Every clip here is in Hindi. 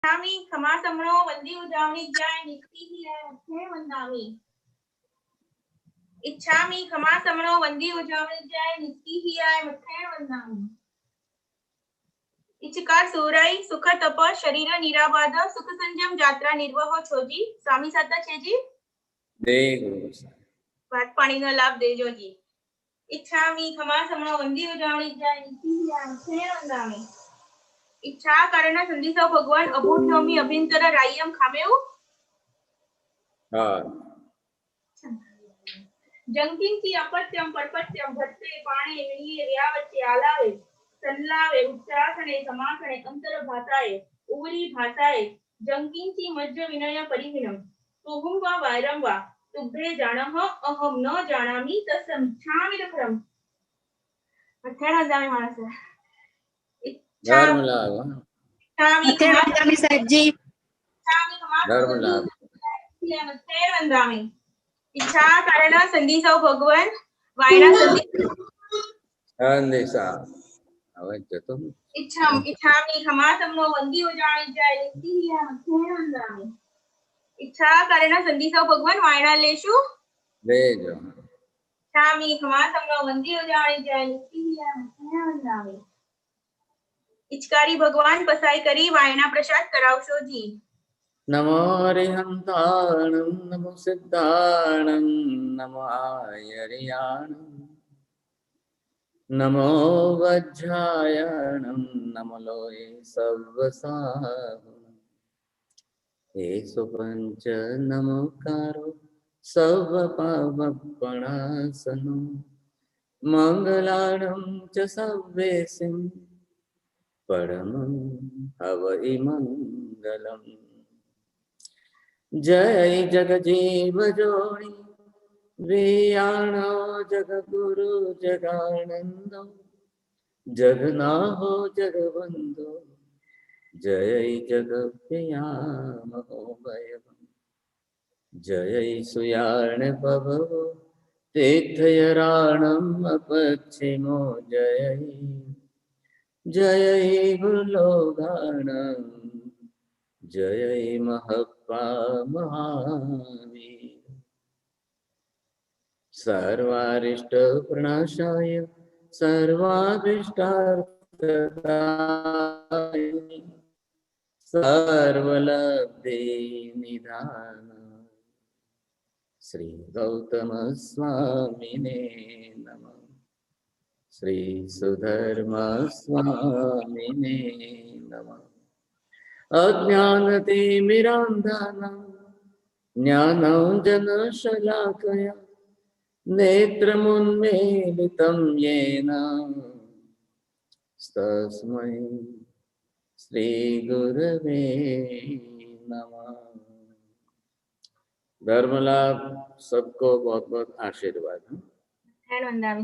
इच्छामि खमा समणो वंदी उजावणी जाय निकती ही है मुखे वंदामी। इच्छामि खमा समणो वंदी उजावणी जाय निकती ही है मुखे वंदामी। इचकार सोराई सुख तप शरीर निराबाध सुख संयम यात्रा निर्वह छोजी स्वामी साता छेजी दे गुरु पाठ पानी नो लाभ देजो जी। इच्छामि खमा समणो वंदी उजावणी जाय निकती ही है मुखे वंदामी। इच्छा कारण संदिसो भगवान अभूठ्योमी अभिंतर रायम खामेउ। हाँ जंकिंची अपत्यम परपत्यम भट्टे पाणे विणिये व्यावच्चे आलावे संलावे उच्चासने समासने अंतर भाषाए उवरी भाषाए जंकिंची मज्ज विनय परिविनम तुहुम वा वायरम वा तुभ्रे जानह अहम न जानामि तस्संच्छामि रखरम। अथेणा जामे मानस धर्म लाभ इच्छामि साहब जी धर्म लाभ वंदामि। इच्छा कारण संदिसो भगवान वायना संदेशा હવે જતો इच्छामि खमा समनो वंदी उजावणी जाय निकती ही है मुखे वंदामि। इच्छा कारण संदिसो भगवान वायना लेशु લેજો इच्छामि खमा समनो वंदी उजावणी जाय निकती ही है मुखे वंदामि। इचकारी भगवान पसाई करी वायना प्रसाद करावशो जी। नमो हरिहंताणं नमो सिद्धाणं नमो आयर्याणं नमो वज्रायणं नमो लोये सर्वसाहुणं येषु पञ्च नमोकारो सर्वपापप्रणाशनो मङ्गलानं च सर्वेसिं परमं हवै मङ्गलम्। जय जगजीव जोनि वियाणो जगगुरु जगानंदो जगनाहो जगबंधो जय जगप्रियामो भयम् जय सुयाण पवो तीर्थयराणम् अपच्छिमो जय जय गुलोगाणम् जय महप्पा महावीर सर्वारिष्ट प्रणाशाय सर्वाभीष्टार्थदायिने सर्वलब्धे निधान श्री गौतम स्वामिने नमः। श्री सुधर्म स्वामिने नमः। अज्ञानतिमिरान्धानां ज्ञानाञ्जनशलाकया नेत्रमुन्मीलितं येन तस्मै श्रीगुरवे नमः। धर्म लाभ सबको बहुत बहुत आशीर्वाद। धर्म लाभ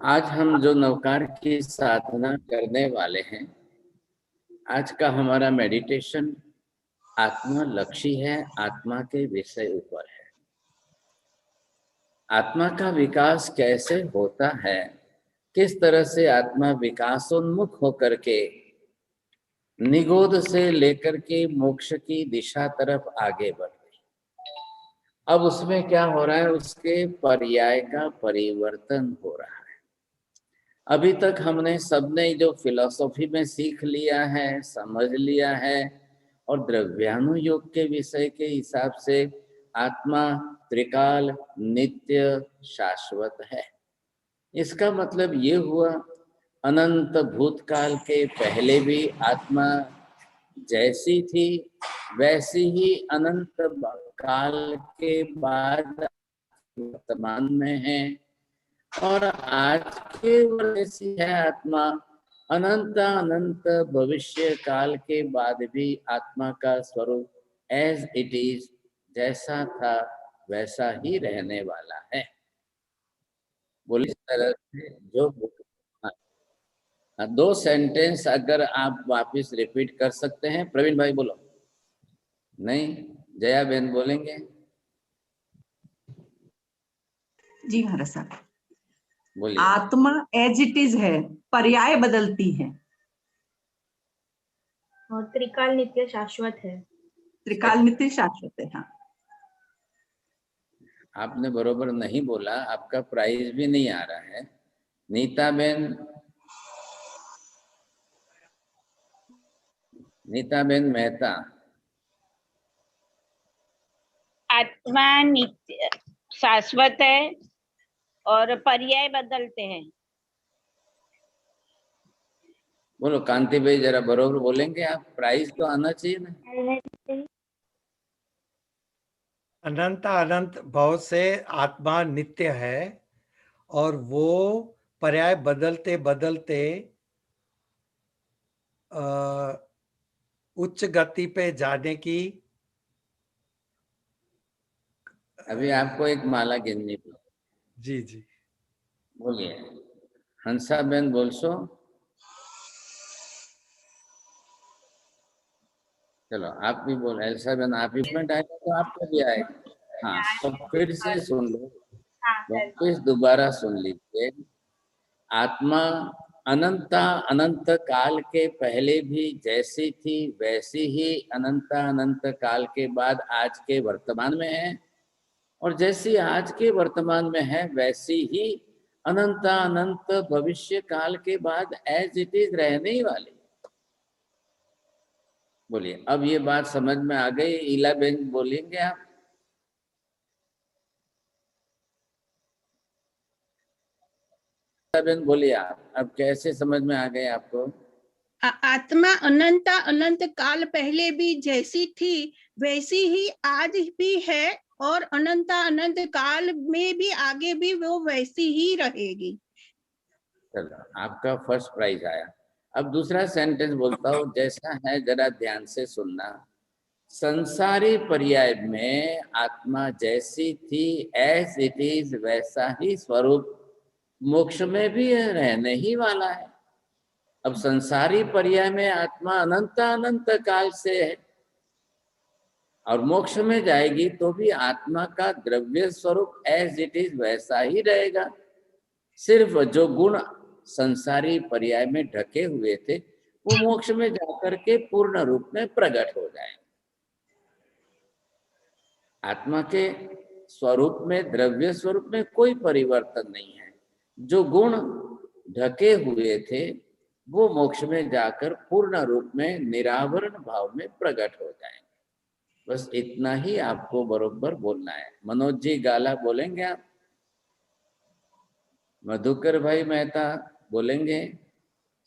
आज हम जो नवकार की साधना करने वाले हैं, आज का हमारा मेडिटेशन आत्मा लक्ष्य है, आत्मा के विषय ऊपर है। आत्मा का विकास कैसे होता है, किस तरह से आत्मा विकासोन्मुख होकर के निगोद से लेकर के मोक्ष की दिशा तरफ आगे बढ़ रही। अब उसमें क्या हो रहा है, उसके पर्याय का परिवर्तन हो रहा है। अभी तक हमने सबने जो फिलॉसफी में सीख लिया है, समझ लिया है, और द्रव्यानुयोग के विषय के हिसाब से आत्मा त्रिकाल नित्य शाश्वत है। इसका मतलब ये हुआ अनंत भूतकाल के पहले भी आत्मा जैसी थी वैसी ही अनंत काल के बाद वर्तमान में है, और आज के वैसी है आत्मा अनंत अनंत भविष्य काल के बाद भी आत्मा का स्वरूप एज इट इज जैसा था वैसा ही रहने वाला है। बोली इस तरह से जो दो सेंटेंस अगर आप वापस रिपीट कर सकते हैं। प्रवीण भाई बोलो। नहीं, जया बहन बोलेंगे। जी महाराज साहब। बोलिए। आत्मा एज इट इज है, पर्याय बदलती है। और त्रिकाल नित्य शाश्वत है। त्रिकाल नित्य शाश्वत है। हाँ, आपने बरोबर नहीं बोला, आपका प्राइज भी नहीं आ रहा है। नीता बेन मेहता। आत्मा नित्य शाश्वत है और पर्याय बदलते हैं। बोलो कांति भाई, जरा बरोबर बोलेंगे आप, प्राइज तो आना चाहिए ना। अनंत अनंत भाव से आत्मा नित्य है और वो पर्याय बदलते बदलते उच्च गति पे जाने की। अभी आपको एक माला गिननी पड़ी। जी जी बोलिए। हंसा बेन बोलसो। चलो आप भी बोल। एल्सा बेन आप ही में आएगा तो आपको भी आएगा। हाँ, तो फिर से सुन लो, वापिस दोबारा सुन लीजिए। आत्मा अनंता अनंत काल के पहले भी जैसी थी वैसी ही अनंता अनंत काल के बाद आज के वर्तमान में है, और जैसी आज के वर्तमान में है वैसी ही अनंता अनंत भविष्य काल के बाद एज इट इज रहने ही वाली। बोलिए, अब ये बात समझ में आ गई। इला बेन बोलेंगे आप। बेन बोलिए आप, अब कैसे समझ में आ गए आपको? आत्मा अनंत अनंत काल पहले भी जैसी थी वैसी ही आज भी है, और अनंत अनंत काल में भी आगे भी वो वैसी ही रहेगी। चलो, आपका फर्स्ट प्राइज आया। अब दूसरा सेंटेंस बोलता हूँ, जैसा है जरा ध्यान से सुनना। संसारी पर्याय में आत्मा जैसी थी एज इट इज वैसा ही स्वरूप मोक्ष में भी रहने ही वाला है। अब संसारी पर्याय में आत्मा अनंत अनंत काल से है, और मोक्ष में जाएगी तो भी आत्मा का द्रव्य स्वरूप एज इट इज वैसा ही रहेगा। सिर्फ जो गुण संसारी पर्याय में ढके हुए थे वो मोक्ष में जाकर के पूर्ण रूप में प्रकट हो जाए। आत्मा के स्वरूप में, द्रव्य स्वरूप में कोई परिवर्तन नहीं है। जो गुण ढके हुए थे वो मोक्ष में जाकर पूर्ण रूप में निरावरण भाव में प्रकट हो जाएंगे। बस इतना ही आपको बरोबर बोलना है। मनोज जी गाला बोलेंगे आप? मधुकर भाई मेहता बोलेंगे?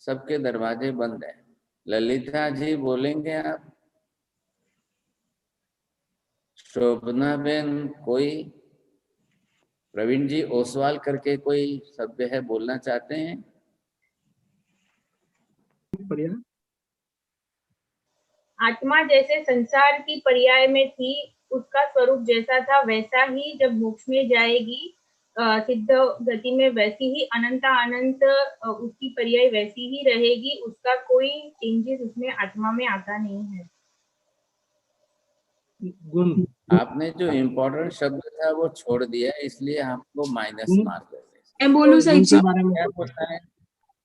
सबके दरवाजे बंद है। ललिता जी बोलेंगे आप? शोभना बेन कोई? प्रवीण जी ओसवाल करके कोई शब्द है, बोलना चाहते हैं? आत्मा जैसे संसार की पर्याय में थी, उसका स्वरूप जैसा था वैसा ही जब मोक्ष में जाएगी सिद्ध गति में वैसी ही अनंत अनंत उसकी पर्याय वैसी ही रहेगी। उसका कोई चेंजेस उसमें आत्मा में आता नहीं है। गुण आपने जो इम्पोर्टेंट शब्द था वो छोड़ दिया, इसलिए आपको माइनस मार्क है। मैं बोलूं साहिब जी? क्या बोलता है?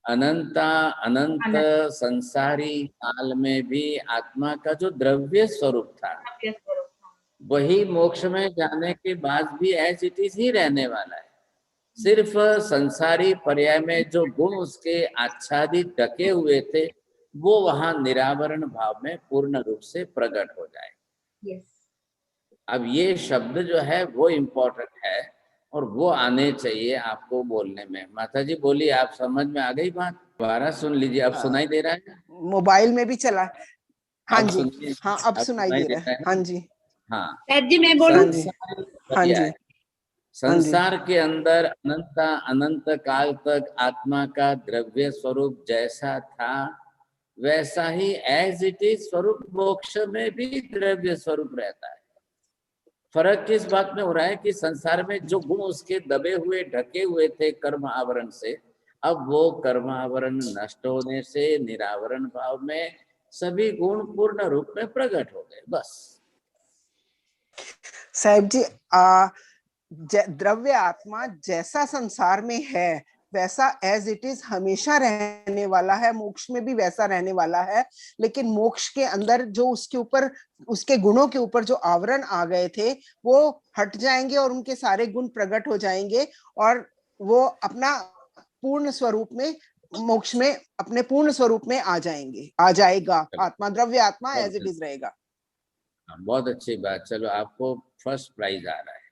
अनंता अनंत संसारी काल में भी आत्मा का जो द्रव्य स्वरूप था वही मोक्ष में जाने के बाद भी एज इट इज ही रहने वाला है। सिर्फ संसारी पर्याय में जो गुण उसके आच्छादित ढके हुए थे वो वहां निरावरण भाव में पूर्ण रूप से प्रकट हो जाए। यस। अब ये शब्द जो है वो इम्पोर्टेंट है और वो आने चाहिए आपको बोलने में। माता जी बोली, आप समझ में आ गई बात? दोबारा सुन लीजिए। अब सुनाई दे रहा है? मोबाइल में भी चला। हाँ अब जी, सुनिए। हाँ अब अब सुनाई दे रहा है। हाँ जी, हाँ। सर जी मैं हाँ बोलूं? जी, संसारी हाँ जी, पर्याय, संसार के अंदर अनंत काल तक आत्मा का द्रव्य स्वरूप जैसा था वैसा ही एज इट इज स्वरूप मोक्ष में भी द्रव्य स्वरूप रहता है। फर्क किस बात में हो रहा है कि संसार में जो गुण उसके दबे हुए ढके हुए थे कर्म आवरण से, अब वो कर्म आवरण नष्ट होने से निरावरण भाव में सभी गुण पूर्ण रूप में प्रकट हो गए। बस साहब जी, द्रव्य आत्मा जैसा संसार में है वैसा एज इट इज हमेशा रहने वाला है, मोक्ष में भी वैसा रहने वाला है। लेकिन मोक्ष के अंदर जो उसके ऊपर, उसके गुणों के ऊपर जो आवरण आ गए थे वो हट जाएंगे और उनके सारे गुण प्रकट हो जाएंगे और वो अपना पूर्ण स्वरूप में, मोक्ष में अपने पूर्ण स्वरूप में आ जाएंगे, आ जाएगा। आत्मा, द्रव्य आत्मा एज इट इज रहेगा। बहुत अच्छी बात। चलो आपको फर्स्ट प्राइज आ रहा है।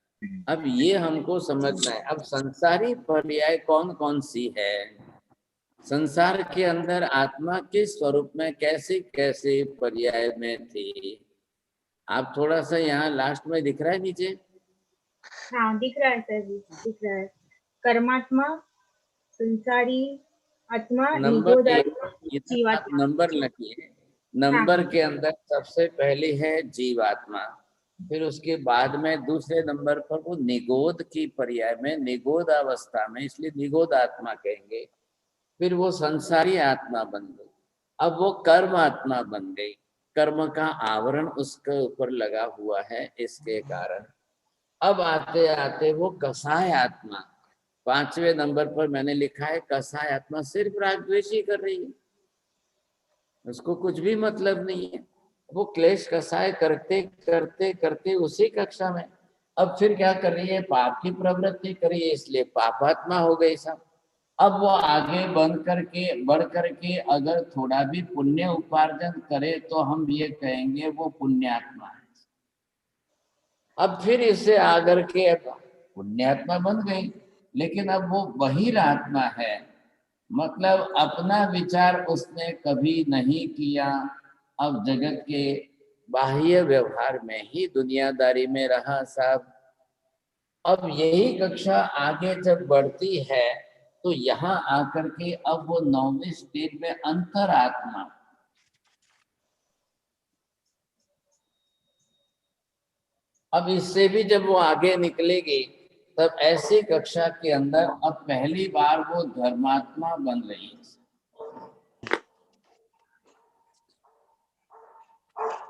अब ये हमको समझना है। अब संसारी पर्याय कौन कौन सी है, संसार के अंदर आत्मा किस स्वरूप में कैसे कैसे पर्याय में थी। आप थोड़ा सा यहाँ लास्ट में दिख रहा है नीचे? हाँ दिख रहा है सर जी, दिख रहा है। कर्मात्मा, संसारी आत्मा, नंबर निगोधात्मा, जीवात्मा। नंबर लगिए। नंबर के अंदर सबसे पहली है जीवात्मा, फिर उसके बाद में दूसरे नंबर पर वो निगोद की पर्याय में, निगोद अवस्था में, इसलिए निगोद आत्मा कहेंगे। फिर वो संसारी आत्मा बन गई। अब वो कर्म आत्मा बन गई, कर्म का आवरण उसके ऊपर लगा हुआ है इसके कारण। अब आते आते वो कसाय आत्मा, 5वें नंबर पर मैंने लिखा है कसाय आत्मा सिर्फ राग द्वेष ही कर रही है, उसको कुछ भी मतलब नहीं है। वो क्लेश कसाय करते करते करते उसी कक्षा में अब फिर क्या कर रही है, पाप की प्रवृत्ति कर रही है, इसलिए पापात्मा हो गई सब। अब वो आगे बढ़ करके अगर थोड़ा भी पुण्य उपार्जन करे तो हम ये कहेंगे वो पुण्यात्मा है। अब फिर इससे आकर के पुण्यात्मा बन गई, लेकिन अब वो बहिरात्मा है, मतलब अपना विचार उसने कभी नहीं किया। अब जगत के बाह्य व्यवहार में ही दुनियादारी में रहा सब। अब यही कक्षा आगे जब बढ़ती है तो यहाँ आकर के अब वो 9वीं स्टेज में अंतरात्मा, अब इससे भी जब वो आगे निकलेगी तब ऐसी कक्षा के अंदर अब पहली बार वो धर्मात्मा बन रही है।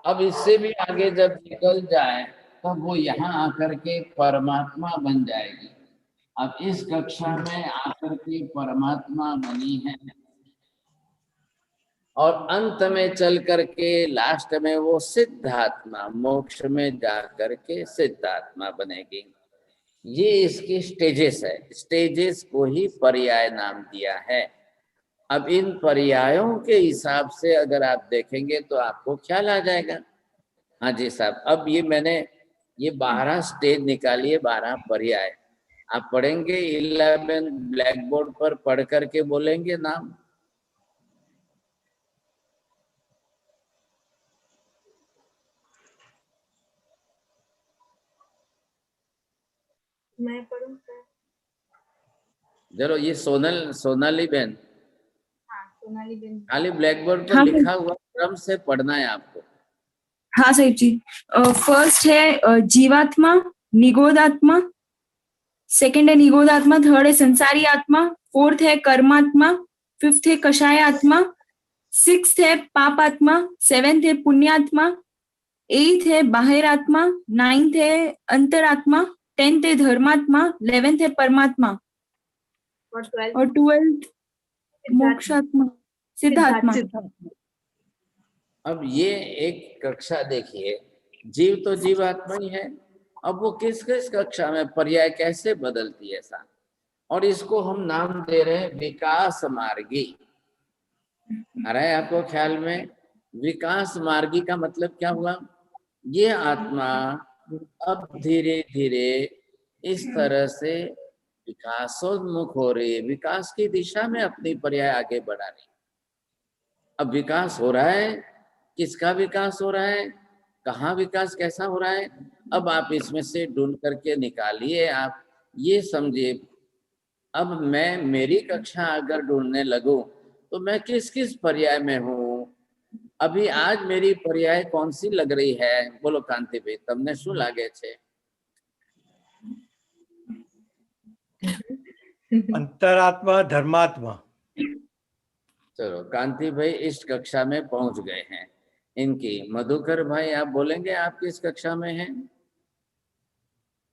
अब इससे भी आगे जब निकल जाए तब वो यहाँ आकर के परमात्मा बन जाएगी। अब इस कक्षा में आकर के परमात्मा बनी है और अंत में चल करके लास्ट में वो सिद्धात्मा, मोक्ष में जा करके सिद्धात्मा बनेगी। ये इसकी स्टेजेस है, स्टेजेस को ही पर्याय नाम दिया है। अब इन पर्यायों के हिसाब से अगर आप देखेंगे तो आपको ख्याल आ जाएगा। हाँ जी साहब, अब ये मैंने ये 12 स्टेज निकाली है, 12 पर्याय आप पढ़ेंगे। 11 ब्लैक बोर्ड पर पढ़ करके बोलेंगे नाम। मैं पढ़ूं सर? चलो ये सोनाली बहन, हाँ सोनाली बेन। खाली ब्लैक बोर्ड पर हाँ, लिखा हुआ क्रम से पढ़ना है आपको। हाँ साहिब जी। फर्स्ट है जीवात्मा, निगोदात्मा। सेकंड है निगोदात्मा। थर्ड है संसारी आत्मा। फोर्थ है कर्मात्मा। फिफ्थ है कषाय आत्मा। सिक्स्थ है पाप आत्मा। सेवेंथ है पुण्यात्मा। एट्थ है बाहिर आत्मा। नाइन्थ है अंतरात्मा। 10th है धर्मात्मा। 11th है परमात्मा और 12th मोक्षात्मा, सिद्धात्मा। अब ये एक कक्षा देखिए, जीव तो जीवात्मा ही है। अब वो किस किस कक्षा में पर्याय कैसे बदलती है साहब? और इसको हम नाम दे रहे हैं विकास मार्गी। आ रहा है आपको ख्याल में? विकास मार्गी का मतलब क्या हुआ? ये आत्मा अब धीरे धीरे इस तरह से विकासोन्मुख हो रही है, विकास की दिशा में अपनी पर्याय आगे बढ़ा रही है। अब विकास हो रहा है, किसका विकास हो रहा है, कहाँ विकास कैसा हो रहा है, अब आप इसमें से ढूंढ करके निकालिए। आप ये समझिए, अब मैं मेरी कक्षा अगर ढूंढने लगूं तो मैं किस किस पर्याय में हूँ, अभी आज मेरी पर्याय कौन सी लग रही है? बोलो कांति भाई, तमने શું લાગે છે? अंतरात्मा धर्मात्मा। चलो, कांति भाई इस कक्षा में पहुंच गए हैं इनकी। मधुकर भाई आप बोलेंगे आप किस कक्षा में हैं?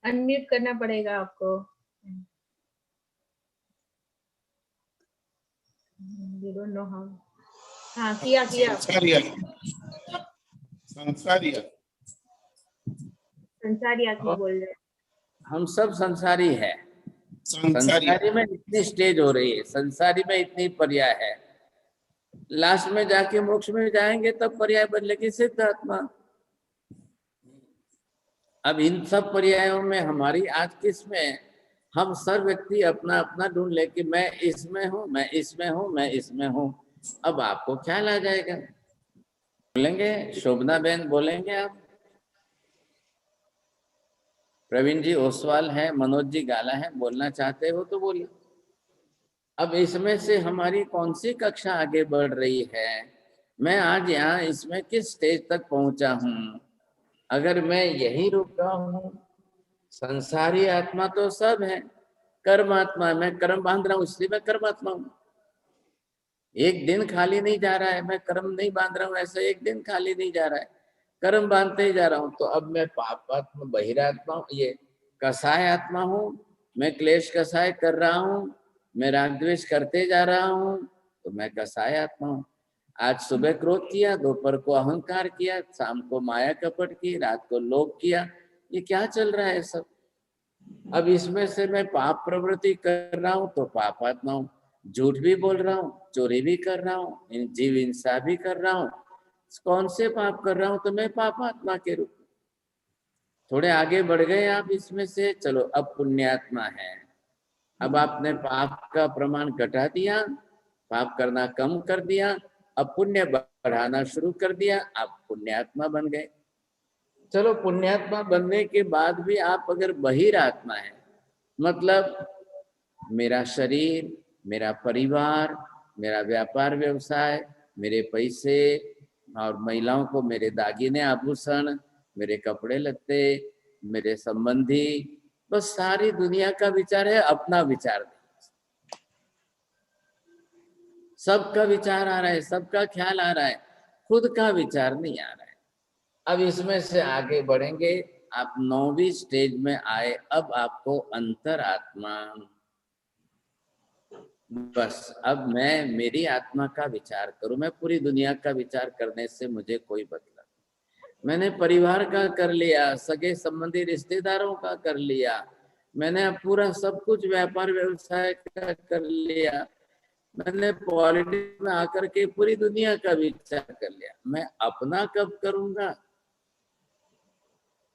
अनम्यूट करना पड़ेगा आपको। We don't know how. हाँ, किया संसारी आत्मा बोल रहे हैं। हम सब संसारी है। संसारी में इतनी स्टेज हो रही है, संसारी में इतनी पर्याय है, लास्ट में जाके मोक्ष में जाएंगे तब पर्याय बदलेगी सिद्ध आत्मा। अब इन सब पर्यायों में हमारी आज किस में, हम सब व्यक्ति अपना अपना ढूंढ ले कि मैं इसमें हूँ, मैं इसमें हूँ, मैं इसमें हूँ। अब आपको ख्याल आ जाएगा। बोलेंगे शोभना बहन, बोलेंगे आप? प्रवीण जी ओसवाल है, मनोज जी गाला है, बोलना चाहते हो तो बोलिए। अब इसमें से हमारी कौन सी कक्षा आगे बढ़ रही है, मैं आज यहाँ इसमें किस स्टेज तक पहुंचा हूँ? अगर मैं यही रुका हूँ, संसारी आत्मा तो सब है, कर्म आत्मा, मैं कर्म बांध रहा हूँ इसलिए मैं कर्मात्मा हूँ। एक दिन खाली नहीं जा रहा है, मैं कर्म नहीं बांध रहा हूँ ऐसा एक दिन खाली नहीं जा रहा है, कर्म बांधते ही जा रहा हूँ। तो अब मैं पापात्मा बहिरात्मा हूँ, ये कसाय आत्मा हूँ, मैं क्लेश कसाय कर रहा हूँ, मैं राग द्वेष करते जा रहा हूँ, तो मैं कसाय आत्मा हूँ। आज सुबह क्रोध किया, दोपहर को अहंकार किया, शाम को माया कपट की, रात को लोभ किया, ये क्या चल रहा है सब? अब इसमें से मैं पाप प्रवृत्ति कर रहा हूँ तो पापात्मा हूँ, झूठ भी बोल रहा हूँ, चोरी भी कर रहा हूँ, जीव हिंसा भी कर रहा हूँ, कौन से पाप कर रहा हूँ? तो मैं पापात्मा के रूप में। थोड़े आगे बढ़ गए आप इसमें से, चलो अब पुण्यात्मा है। अब आपने पाप का प्रमाण घटा दिया, पाप करना कम कर दिया, अब पुण्य बढ़ाना शुरू कर दिया, आप पुण्यात्मा बन गए। चलो पुण्यात्मा बनने के बाद भी आप अगर बहिरात्मा है, मतलब मेरा शरीर, मेरा परिवार, मेरा व्यापार व्यवसाय, मेरे पैसे और महिलाओं को मेरे दागिने आभूषण, मेरे कपड़े लत्ते, मेरे संबंधी, बस सारी दुनिया का विचार है, अपना विचार नहीं। सबका विचार आ रहा है, सबका ख्याल आ रहा है, खुद का विचार नहीं आ रहा है। अब इसमें से आगे बढ़ेंगे, आप 9वीं स्टेज में आए, अब आपको अंतरात्मा, बस अब मैं मेरी आत्मा का विचार करूं, मैं पूरी दुनिया का विचार करने से मुझे कोई मतलब नहीं। मैंने परिवार का कर लिया, सगे संबंधी रिश्तेदारों का कर लिया, मैंने पूरा सब कुछ व्यापार व्यवसाय का कर लिया, मैंने पॉलिटिक्स में आकर के पूरी दुनिया का विचार कर लिया, मैं अपना कब करूंगा?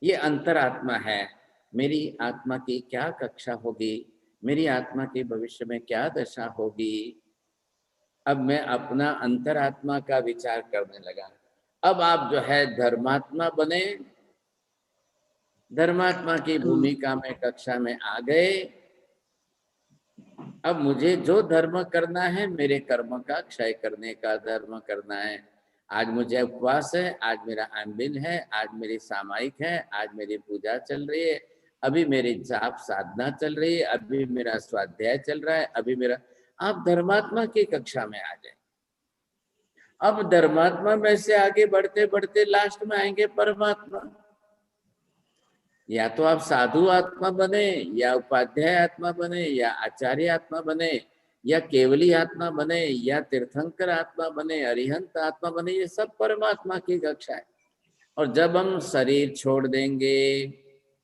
ये अंतरात्मा है। मेरी आत्मा की क्या कक्षा होगी, मेरी आत्मा के भविष्य में क्या दशा होगी? अब मैं अपना अंतरात्मा का विचार करने लगा। अब आप जो है धर्मात्मा बने, धर्मात्मा की भूमिका में कक्षा में आ गए। अब मुझे जो धर्म करना है, मेरे कर्म का क्षय करने का धर्म करना है। आज मुझे उपवास है, आज मेरा आंबिल है, आज मेरी सामायिक है, आज मेरी पूजा चल रही है, अभी मेरी जाप साधना चल रही है, अभी मेरा स्वाध्याय चल रहा है, अभी मेरा, आप धर्मात्मा की कक्षा में आ जाए। अब धर्मात्मा में से आगे बढ़ते बढ़ते लास्ट में आएंगे परमात्मा। या तो आप साधु आत्मा बने, या उपाध्याय आत्मा बने, या आचार्य आत्मा बने, या केवली आत्मा बने, या तीर्थंकर आत्मा बने, अरिहंत आत्मा बने, ये सब परमात्मा की कक्षा है। और जब हम शरीर छोड़ देंगे,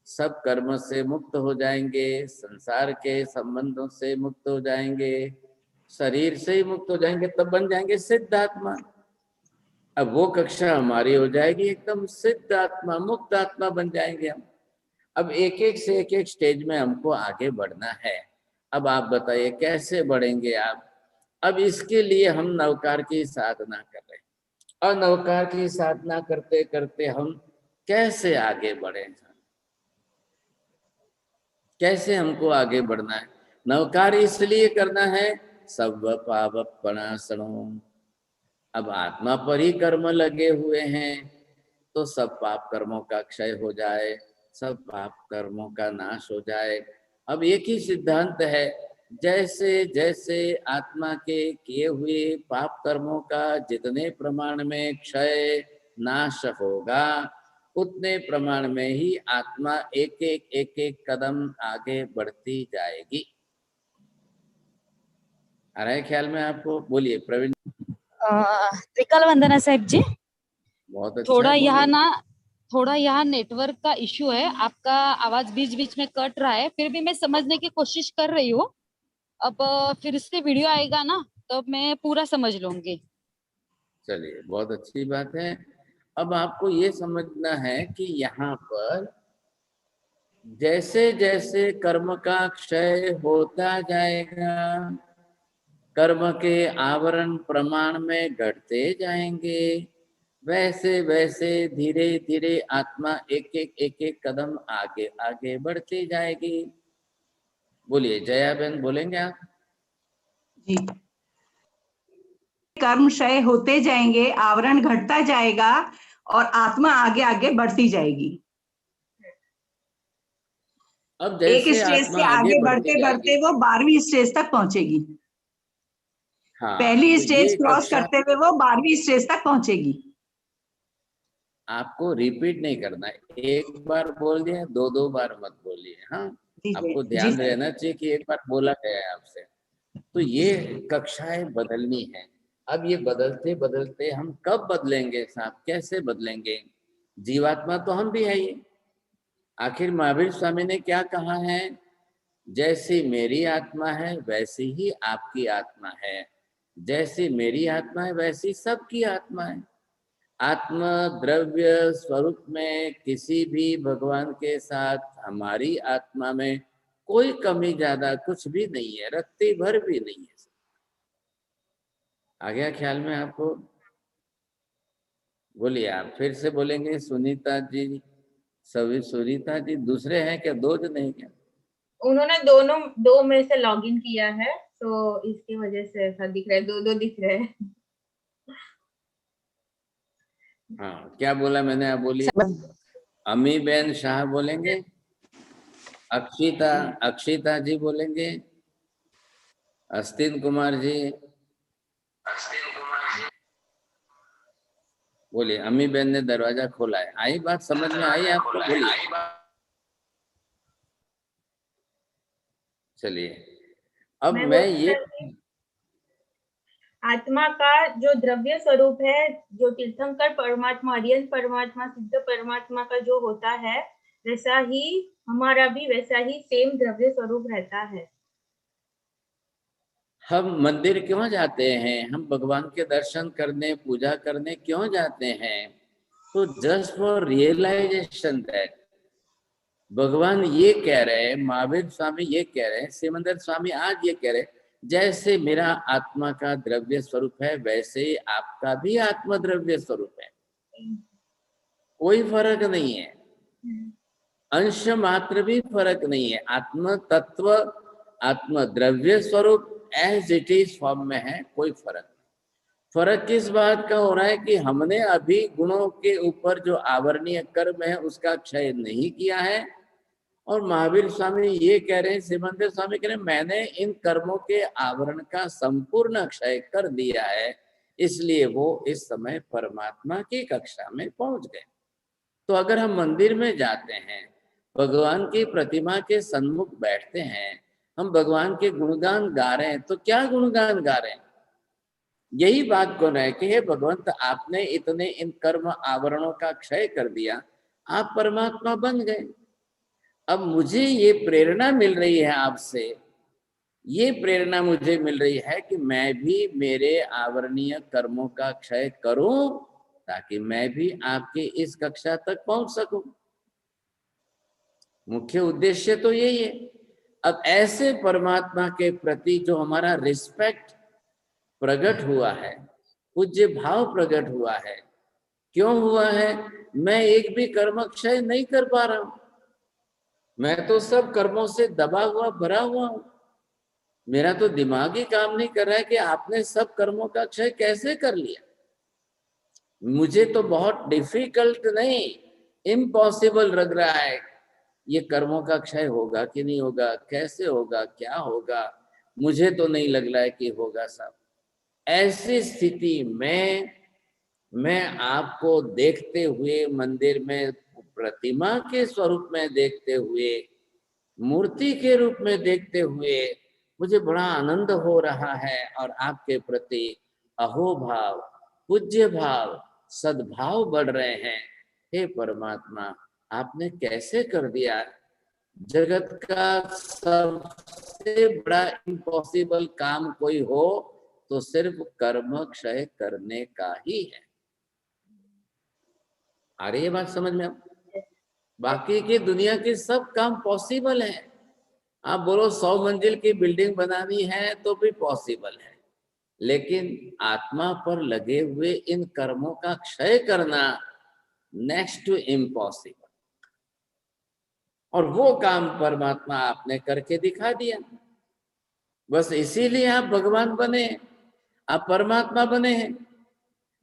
सब कर्म से मुक्त हो जाएंगे, संसार के संबंधों से मुक्त हो जाएंगे, शरीर से ही मुक्त हो जाएंगे, तब बन जाएंगे सिद्ध आत्मा। अब वो कक्षा हमारी हो जाएगी, एकदम सिद्ध आत्मा, मुक्त आत्मा बन जाएंगे हम। अब एक एक से एक एक स्टेज में हमको आगे बढ़ना है। अब आप बताइए कैसे बढ़ेंगे आप? अब इसके लिए हम नवकार की साधना कर रहे हैं, और नवकार की साधना करते करते हम कैसे आगे बढ़े, कैसे हमको आगे बढ़ना है? नवकार इसलिए करना है सब पापनाशनो। अब आत्मा पर ही कर्म लगे हुए हैं तो सब पाप कर्मों का क्षय हो जाए, सब पाप कर्मों का नाश हो जाए। अब एक ही सिद्धांत है, जैसे जैसे आत्मा के किए हुए पाप कर्मों का जितने प्रमाण में क्षय नाश होगा, उतने प्रमाण में ही आत्मा एक एक कदम आगे बढ़ती जाएगी। आ रहा है ख्याल में आपको? बोलिए प्रवीण। त्रिकाल वंदना साहब जी, बहुत अच्छा, थोड़ा यहाँ नेटवर्क का इश्यू है, आपका आवाज बीच बीच में कट रहा है, फिर भी मैं समझने की कोशिश कर रही हूँ। अब फिर से वीडियो आएगा ना, तो मैं पूरा समझ लूंगी। चलिए, बहुत अच्छी बात है। अब आपको ये समझना है कि यहाँ पर जैसे जैसे कर्म का क्षय होता जाएगा, कर्म के आवरण प्रमाण में घटते जाएंगे, वैसे वैसे धीरे धीरे आत्मा एक एक कदम आगे आगे बढ़ती जाएगी। बोलिए जया बहन, बोलेंगे आप? जी। कर्म क्षय होते जाएंगे, आवरण घटता जाएगा और आत्मा आगे आगे बढ़ती जाएगी। अब एक जैसे स्टेज आत्मा से आगे बढ़ते बढ़ती बढ़ते वो 12वीं स्टेज तक पहुंचेगी। हाँ, पहली तो स्टेज ये क्रॉस कक्षा करते हुए वो 12वीं स्टेज तक पहुंचेगी। आपको रिपीट नहीं करना है, एक बार बोल दिया, दो बार मत बोलिए। हाँ, आपको ध्यान सर। रहना चाहिए कि एक बार बोला गया है आपसे। तो ये कक्षाएं बदलनी है। अब ये बदलते बदलते हम कब बदलेंगे साहब, कैसे बदलेंगे? जीवात्मा तो हम भी है ये। आखिर महावीर स्वामी ने क्या कहा है? जैसी मेरी आत्मा है वैसी ही आपकी आत्मा है, जैसी मेरी आत्मा है वैसी सबकी आत्मा है। आत्मा द्रव्य स्वरूप में किसी भी भगवान के साथ हमारी आत्मा में कोई कमी ज्यादा कुछ भी नहीं है, रत्ती भर भी नहीं है। आ गया ख्याल में आपको? बोलिए, आप फिर से बोलेंगे। सुनीता जी, सभी सुनीता जी दूसरे हैं क्या? दो जन नहीं क्या? उन्होंने दो में से लॉगिन किया है, तो इसकी वजह से ऐसा दिख रहा है, दो दिख रहे हैं। हाँ, क्या बोला मैंने? आप बोलिए। अमी बेन शाह बोलेंगे, अक्षिता जी बोलेंगे, अस्तिन कुमार जी बोलिए। अम्मी बेन ने दरवाजा खोला है। आई बात समझ में? आई आपको? बोलिए। चलिए, अब मैं ये आत्मा का जो द्रव्य स्वरूप है, जो तीर्थंकर परमात्मा, अरियंत परमात्मा, सिद्ध परमात्मा का जो होता है, वैसा ही हमारा भी वैसा ही सेम द्रव्य स्वरूप रहता है। हम मंदिर क्यों जाते हैं? हम भगवान के दर्शन करने, पूजा करने क्यों जाते हैं? तो जस्ट फॉर रियलाइजेशन दैट भगवान ये कह रहे हैं, महावीर स्वामी ये कह रहे हैं, सिमंदर स्वामी आज ये कह रहे हैं, जैसे मेरा आत्मा का द्रव्य स्वरूप है वैसे ही आपका भी आत्मा द्रव्य स्वरूप है। कोई फर्क नहीं है, अंश मात्र भी फर्क नहीं है। आत्म तत्व, आत्म द्रव्य स्वरूप एज इट इज फॉर्म में है, कोई फर्क नहीं। फर्क किस बात का हो रहा है कि हमने अभी गुणों के ऊपर जो आवरणीय कर्म है उसका क्षय नहीं किया है, और महावीर स्वामी ये कह रहे हैं, सिमंदर स्वामी कह रहे हैं, मैंने इन कर्मों के आवरण का संपूर्ण क्षय कर दिया है, इसलिए वो इस समय परमात्मा की कक्षा में पहुंच गए। तो अगर हम मंदिर में जाते हैं, भगवान की प्रतिमा के सन्मुख बैठते हैं, हम भगवान के गुणगान गा रहे हैं, तो क्या गुणगान गा रहे हैं? यही बात को रहे कि हे भगवंत, आपने इतने इन कर्म आवरणों का क्षय कर दिया, आप परमात्मा बन गए। अब मुझे ये प्रेरणा मिल रही है आपसे, ये प्रेरणा मुझे मिल रही है कि मैं भी मेरे आवरणीय कर्मों का क्षय करूं, ताकि मैं भी आपके इस कक्षा तक पहुंच सकूं। मुख्य उद्देश्य तो यही है। अब ऐसे परमात्मा के प्रति जो हमारा रिस्पेक्ट प्रकट हुआ है, पूज्य भाव प्रकट हुआ है, क्यों हुआ है? मैं एक भी कर्म क्षय नहीं कर पा रहा हूं, मैं तो सब कर्मों से दबा हुआ भरा हुआ हूं। मेरा तो दिमाग ही काम नहीं कर रहा है कि आपने सब कर्मों का क्षय कैसे कर लिया। मुझे तो बहुत डिफिकल्ट नहीं, इम्पॉसिबल लग रहा है। ये कर्मों का क्षय होगा कि नहीं होगा, कैसे होगा, क्या होगा, मुझे तो नहीं लग रहा है कि होगा साहब। ऐसी स्थिति में मैं आपको देखते हुए, मंदिर में प्रतिमा के स्वरूप में देखते हुए, मूर्ति के रूप में देखते हुए मुझे बड़ा आनंद हो रहा है, और आपके प्रति अहोभाव, पूज्य भाव, सद्भाव बढ़ रहे हैं। हे परमात्मा, आपने कैसे कर दिया। जगत का सबसे बड़ा इम्पॉसिबल काम कोई हो तो सिर्फ कर्म क्षय करने का ही है। आ रही है बात समझ में? बाकी की दुनिया के सब काम पॉसिबल है। आप बोलो 100 मंजिल की बिल्डिंग बनानी है तो भी पॉसिबल है, लेकिन आत्मा पर लगे हुए इन कर्मों का क्षय करना नेक्स्ट टू इम्पॉसिबल। और वो काम परमात्मा आपने करके दिखा दिया। बस इसीलिए आप भगवान बने, आप परमात्मा बने हैं।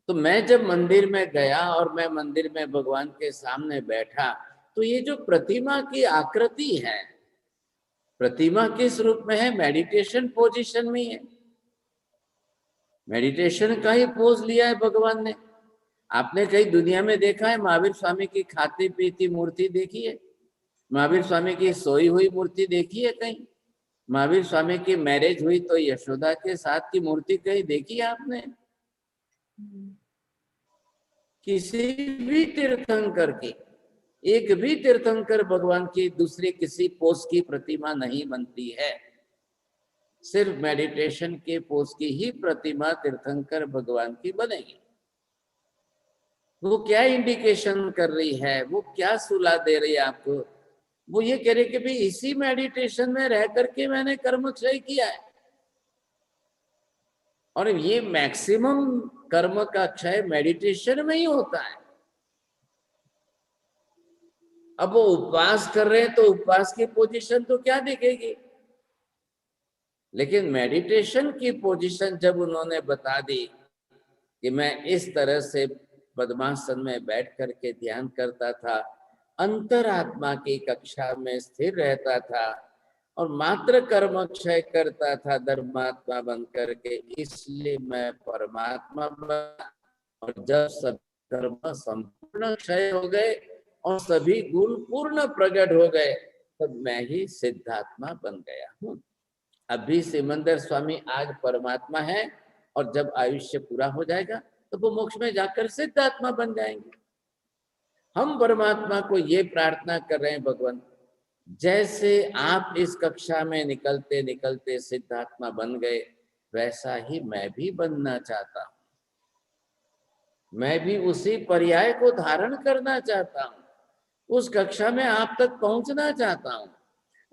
तो मैं जब मंदिर में गया और मैं मंदिर में भगवान के सामने बैठा, तो ये जो प्रतिमा की आकृति है, प्रतिमा किस रूप में है? मेडिटेशन पोजीशन में है। मेडिटेशन का ही पोज लिया है भगवान ने। आपने कहीं दुनिया में देखा है महावीर स्वामी की खाती पीती मूर्ति देखी है? महावीर स्वामी की सोई हुई मूर्ति देखी है कहीं? महावीर स्वामी की मैरिज हुई तो यशोदा के साथ की मूर्ति कहीं देखी है आपने? किसी भी तीर्थंकर की, एक भी तीर्थंकर भगवान की दूसरे किसी पोज की प्रतिमा नहीं बनती है। सिर्फ मेडिटेशन के पोज की ही प्रतिमा तीर्थंकर भगवान की बनेगी। वो क्या इंडिकेशन कर रही है, वो क्या सुला दे रही है आपको? वो ये कह रही कि भाई इसी मेडिटेशन में रह करके मैंने कर्म क्षय किया है, और ये मैक्सिमम कर्म का क्षय मेडिटेशन में ही होता है। अब वो उपवास कर रहे हैं तो उपवास की पोजीशन तो क्या दिखेगी, लेकिन मेडिटेशन की पोजीशन जब उन्होंने बता दी कि मैं इस तरह से पद्मासन में बैठ करके ध्यान करता था, अंतरात्मा की कक्षा में स्थिर रहता था और मात्र कर्म क्षय करता था धर्मात्मा बन करके, इसलिए मैं परमात्मा बना। और जब सब कर्म संपूर्ण क्षय हो गए और सभी गुण पूर्ण प्रकट हो गए, तब मैं ही सिद्धात्मा बन गया हूँ। अभी सिमंदर स्वामी आज परमात्मा है, और जब आयुष्य पूरा हो जाएगा तो वो मोक्ष में जाकर सिद्धात्मा बन जाएंगे। हम परमात्मा को ये प्रार्थना कर रहे हैं, भगवान जैसे आप इस कक्षा में निकलते निकलते सिद्धात्मा बन गए, वैसा ही मैं भी बनना चाहता हूँ। मैं भी उसी पर्याय को धारण करना चाहता हूँ, उस कक्षा में आप तक पहुंचना चाहता हूँ।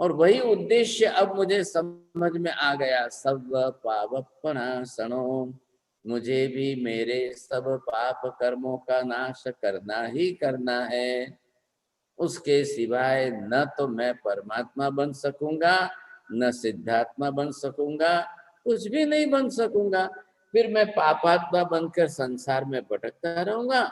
और वही उद्देश्य अब मुझे समझ में आ गया। सब पापनाशनो, मुझे भी मेरे सब पाप कर्मों का नाश करना ही करना है। उसके सिवाय न तो मैं परमात्मा बन सकूंगा, न सिद्धात्मा बन सकूंगा, कुछ भी नहीं बन सकूंगा। फिर मैं पापात्मा बनकर संसार में भटकता रहूंगा,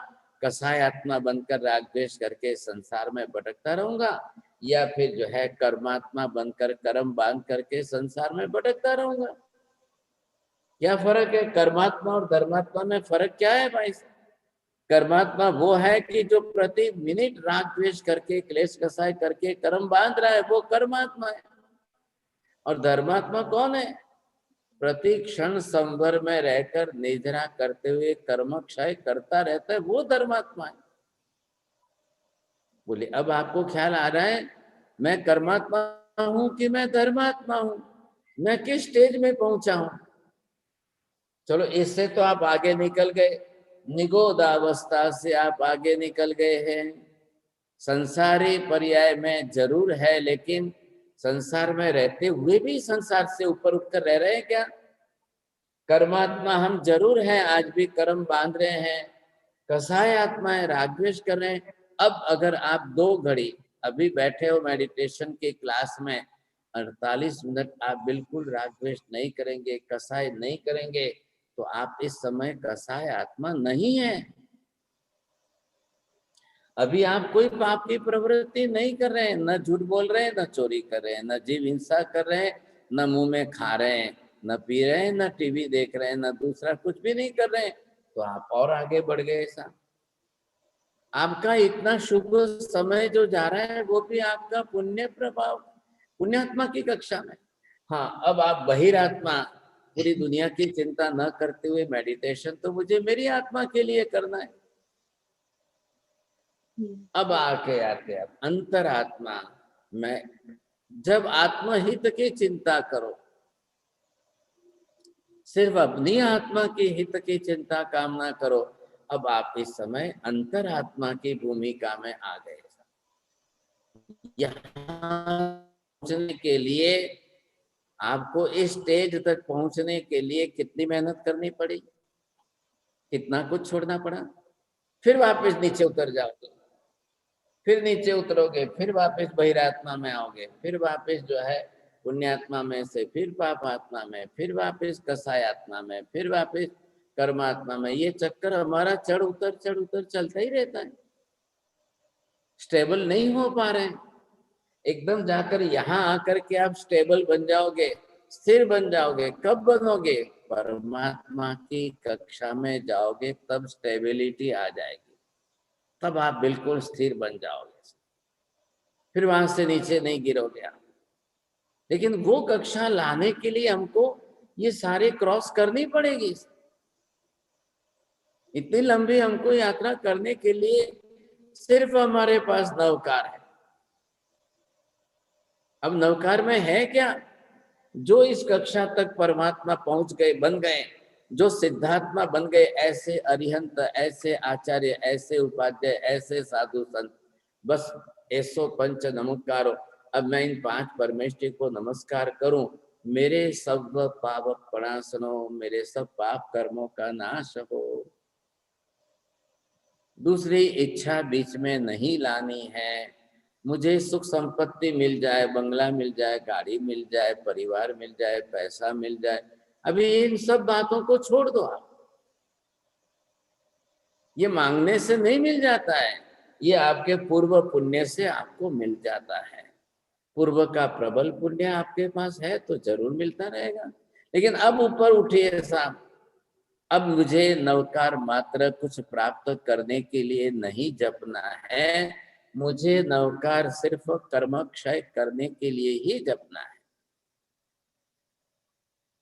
कसाय आत्मा बनकर राग द्वेष करके संसार में भटकता रहूंगा, या फिर जो है कर्मात्मा बनकर कर्म बांध करके संसार में भटकता रहूंगा। क्या फर्क है? कर्मात्मा और धर्मात्मा में फर्क क्या है भाई? कर्मात्मा वो है कि जो प्रति मिनट राग द्वेष करके क्लेश कसाय करके कर्म बांध रहा है, वो कर्मात्मा है। और धर्मात्मा कौन है? प्रति क्षण संवर में रहकर निद्रा करते हुए कर्म क्षय करता रहता है, वो धर्मात्मा है। बोले अब आपको ख्याल आ रहा है मैं कर्मात्मा हूं कि मैं धर्मात्मा हूं, मैं किस स्टेज में पहुंचा हूं। चलो इससे तो आप आगे निकल गए, निगोदावस्था से आप आगे निकल गए हैं। संसारी पर्याय में जरूर है, लेकिन संसार में रहते हुए भी संसार से ऊपर उठकर रह रहे हैं क्या? कर्मात्मा हम जरूर हैं, आज भी कर्म बांध रहे हैं, कसाय आत्मा है, रागद्वेष कर रहे हैं। अब अगर आप 2 घड़ी अभी बैठे हो मेडिटेशन की क्लास में, 48 मिनट आप बिल्कुल रागद्वेष नहीं करेंगे, कसाय नहीं करेंगे, तो आप इस समय कसाय आत्मा नहीं है। अभी आप कोई पाप की प्रवृत्ति नहीं कर रहे हैं, न झूठ बोल रहे हैं, न चोरी कर रहे हैं, न जीव हिंसा कर रहे हैं, न मुंह में खा रहे हैं, न पी रहे हैं, न टीवी देख रहे हैं, न दूसरा कुछ भी नहीं कर रहे हैं, तो आप और आगे बढ़ गए। ऐसा आपका इतना शुभ समय जो जा रहा है वो भी आपका पुण्य प्रभाव, पुण्यात्मा की कक्षा में। हाँ, अब आप बहिरात्मा, पूरी दुनिया की चिंता न करते हुए मेडिटेशन तो मुझे मेरी आत्मा के लिए करना है। अब आके आते आप अंतरात्मा में, जब आत्महित की चिंता करो, सिर्फ अपनी आत्मा की हित की चिंता कामना करो, अब आप इस समय अंतरात्मा की भूमिका में आ गए। यहाँ पहुंचने के लिए आपको इस स्टेज तक पहुंचने के लिए कितनी मेहनत करनी पड़ी, कितना कुछ छोड़ना पड़ा। फिर वापस नीचे उतर जाओगे, फिर नीचे उतरोगे, फिर वापस बहिरात्मा में आओगे, फिर वापस जो है पुण्यात्मा में से फिर पापात्मा में, फिर वापस कसाय आत्मा में, फिर वापस कर्मात्मा में। ये चक्कर हमारा चढ़ उतर चलता ही रहता है, स्टेबल नहीं हो पा रहे हैं। एकदम जाकर यहाँ आकर के आप स्टेबल बन जाओगे, स्थिर बन जाओगे। कब बनोगे? परमात्मा की कक्षा में जाओगे, तब स्टेबिलिटी आ जाएगी, तब आप बिल्कुल स्थिर बन जाओगे, फिर वहां से नीचे नहीं गिरोगे आप। लेकिन वो कक्षा लाने के लिए हमको ये सारे क्रॉस करनी पड़ेगी। इतनी लंबी हमको यात्रा करने के लिए सिर्फ हमारे पास नवकार है। अब नवकार में है क्या? जो इस कक्षा तक परमात्मा पहुंच गए, बन गए, जो सिद्धात्मा बन गए, ऐसे अरिहंत, ऐसे आचार्य, ऐसे उपाध्याय, ऐसे साधु संत, बस ऐसो पंच नमस्कारो। अब मैं इन 5 परमेष्ठी को नमस्कार करूं, मेरे सब पाप प्रणाशनो, मेरे सब पाप कर्मों का नाश हो। दूसरी इच्छा बीच में नहीं लानी है। मुझे सुख संपत्ति मिल जाए, बंगला मिल जाए, गाड़ी मिल जाए, परिवार मिल जाए, पैसा मिल जाए, अभी इन सब बातों को छोड़ दो आप। ये मांगने से नहीं मिल जाता है, ये आपके पूर्व पुण्य से आपको मिल जाता है। पूर्व का प्रबल पुण्य आपके पास है तो जरूर मिलता रहेगा। लेकिन अब ऊपर उठिए साहब, अब मुझे नवकार मात्र कुछ प्राप्त करने के लिए नहीं जपना है, मुझे नवकार सिर्फ कर्म क्षय करने के लिए ही जपना है।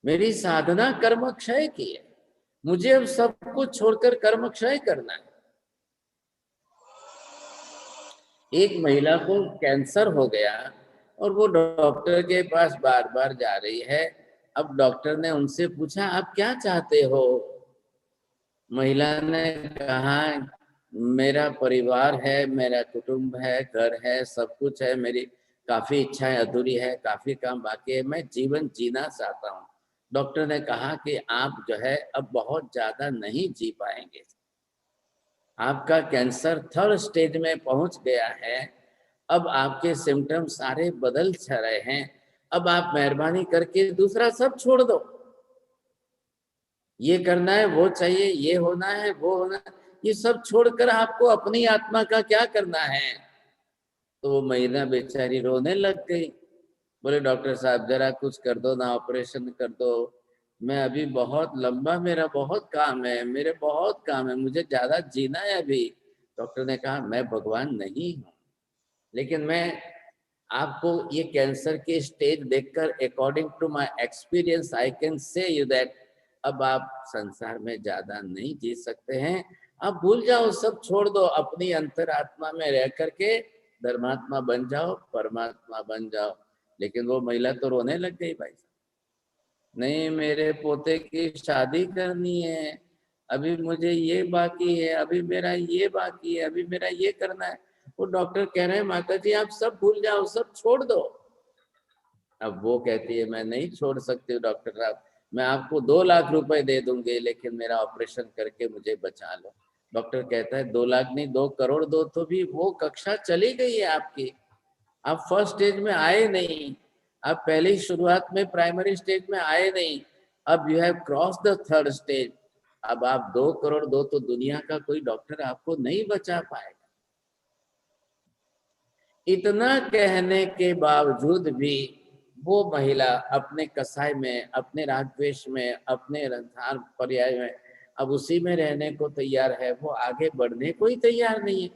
मेरी साधना कर्म क्षय की है, मुझे अब सब कुछ छोड़कर कर्म क्षय करना है। एक महिला को कैंसर हो गया और वो डॉक्टर के पास बार बार जा रही है। अब डॉक्टर ने उनसे पूछा, आप क्या चाहते हो? महिला ने कहा, मेरा परिवार है, मेरा कुटुंब है, घर है, सब कुछ है, मेरी काफी इच्छाएं अधूरी है, काफी काम बाकी है, मैं जीवन जीना चाहता हूँ। डॉक्टर ने कहा कि आप जो है अब बहुत ज्यादा नहीं जी पाएंगे, आपका कैंसर 3rd स्टेज में पहुंच गया है, अब आपके सिम्टम सारे बदल रहे हैं, अब आप मेहरबानी करके दूसरा सब छोड़ दो। ये करना है, वो चाहिए, ये होना है, वो होना है, ये सब छोड़कर आपको अपनी आत्मा का क्या करना है? तो वो महिला बेचारी रोने लग गई, बोले डॉक्टर साहब जरा कुछ कर दो ना, ऑपरेशन कर दो, मैं अभी बहुत लंबा, मेरा बहुत काम है, मेरे बहुत काम है, मुझे ज्यादा जीना है अभी। डॉक्टर ने कहा, मैं भगवान नहीं हूँ, लेकिन मैं आपको ये कैंसर के स्टेज देखकर according to my experience I can say you that अब आप संसार में ज्यादा नहीं जी सकते हैं, आप भूल जाओ, सब छोड़ दो, अपनी अंतरात्मा में रह करके धर्मात्मा बन जाओ, परमात्मा बन जाओ। लेकिन वो महिला तो रोने लग गई भाई साहब, नहीं मेरे पोते की शादी करनी है, अभी मुझे ये बाकी है, अभी मेरा ये बाकी है, अभी मेरा ये करना है। वो डॉक्टर कह रहे हैं माता जी आप सब भूल जाओ, सब छोड़ दो। अब वो कहती है मैं नहीं छोड़ सकती हूँ डॉक्टर साहब, मैं आपको 2 लाख रुपए दे दूंगी लेकिन मेरा ऑपरेशन करके मुझे बचा लो। डॉक्टर कहता है 2 लाख नहीं 2 करोड़ दो तो भी वो कक्षा चली गई है आपकी, आप फर्स्ट स्टेज में आए नहीं, आप पहली शुरुआत में प्राइमरी स्टेज में आए नहीं, अब you have cross the third stage. अब आप 2 करोड़ दो तो दुनिया का कोई डॉक्टर आपको नहीं बचा पाएगा। इतना कहने के बावजूद भी वो महिला अपने कसाय में, अपने रागद्वेष में, अपने रंधार पर्याय में अब उसी में रहने को तैयार है, वो आगे बढ़ने को ही तैयार नहीं है।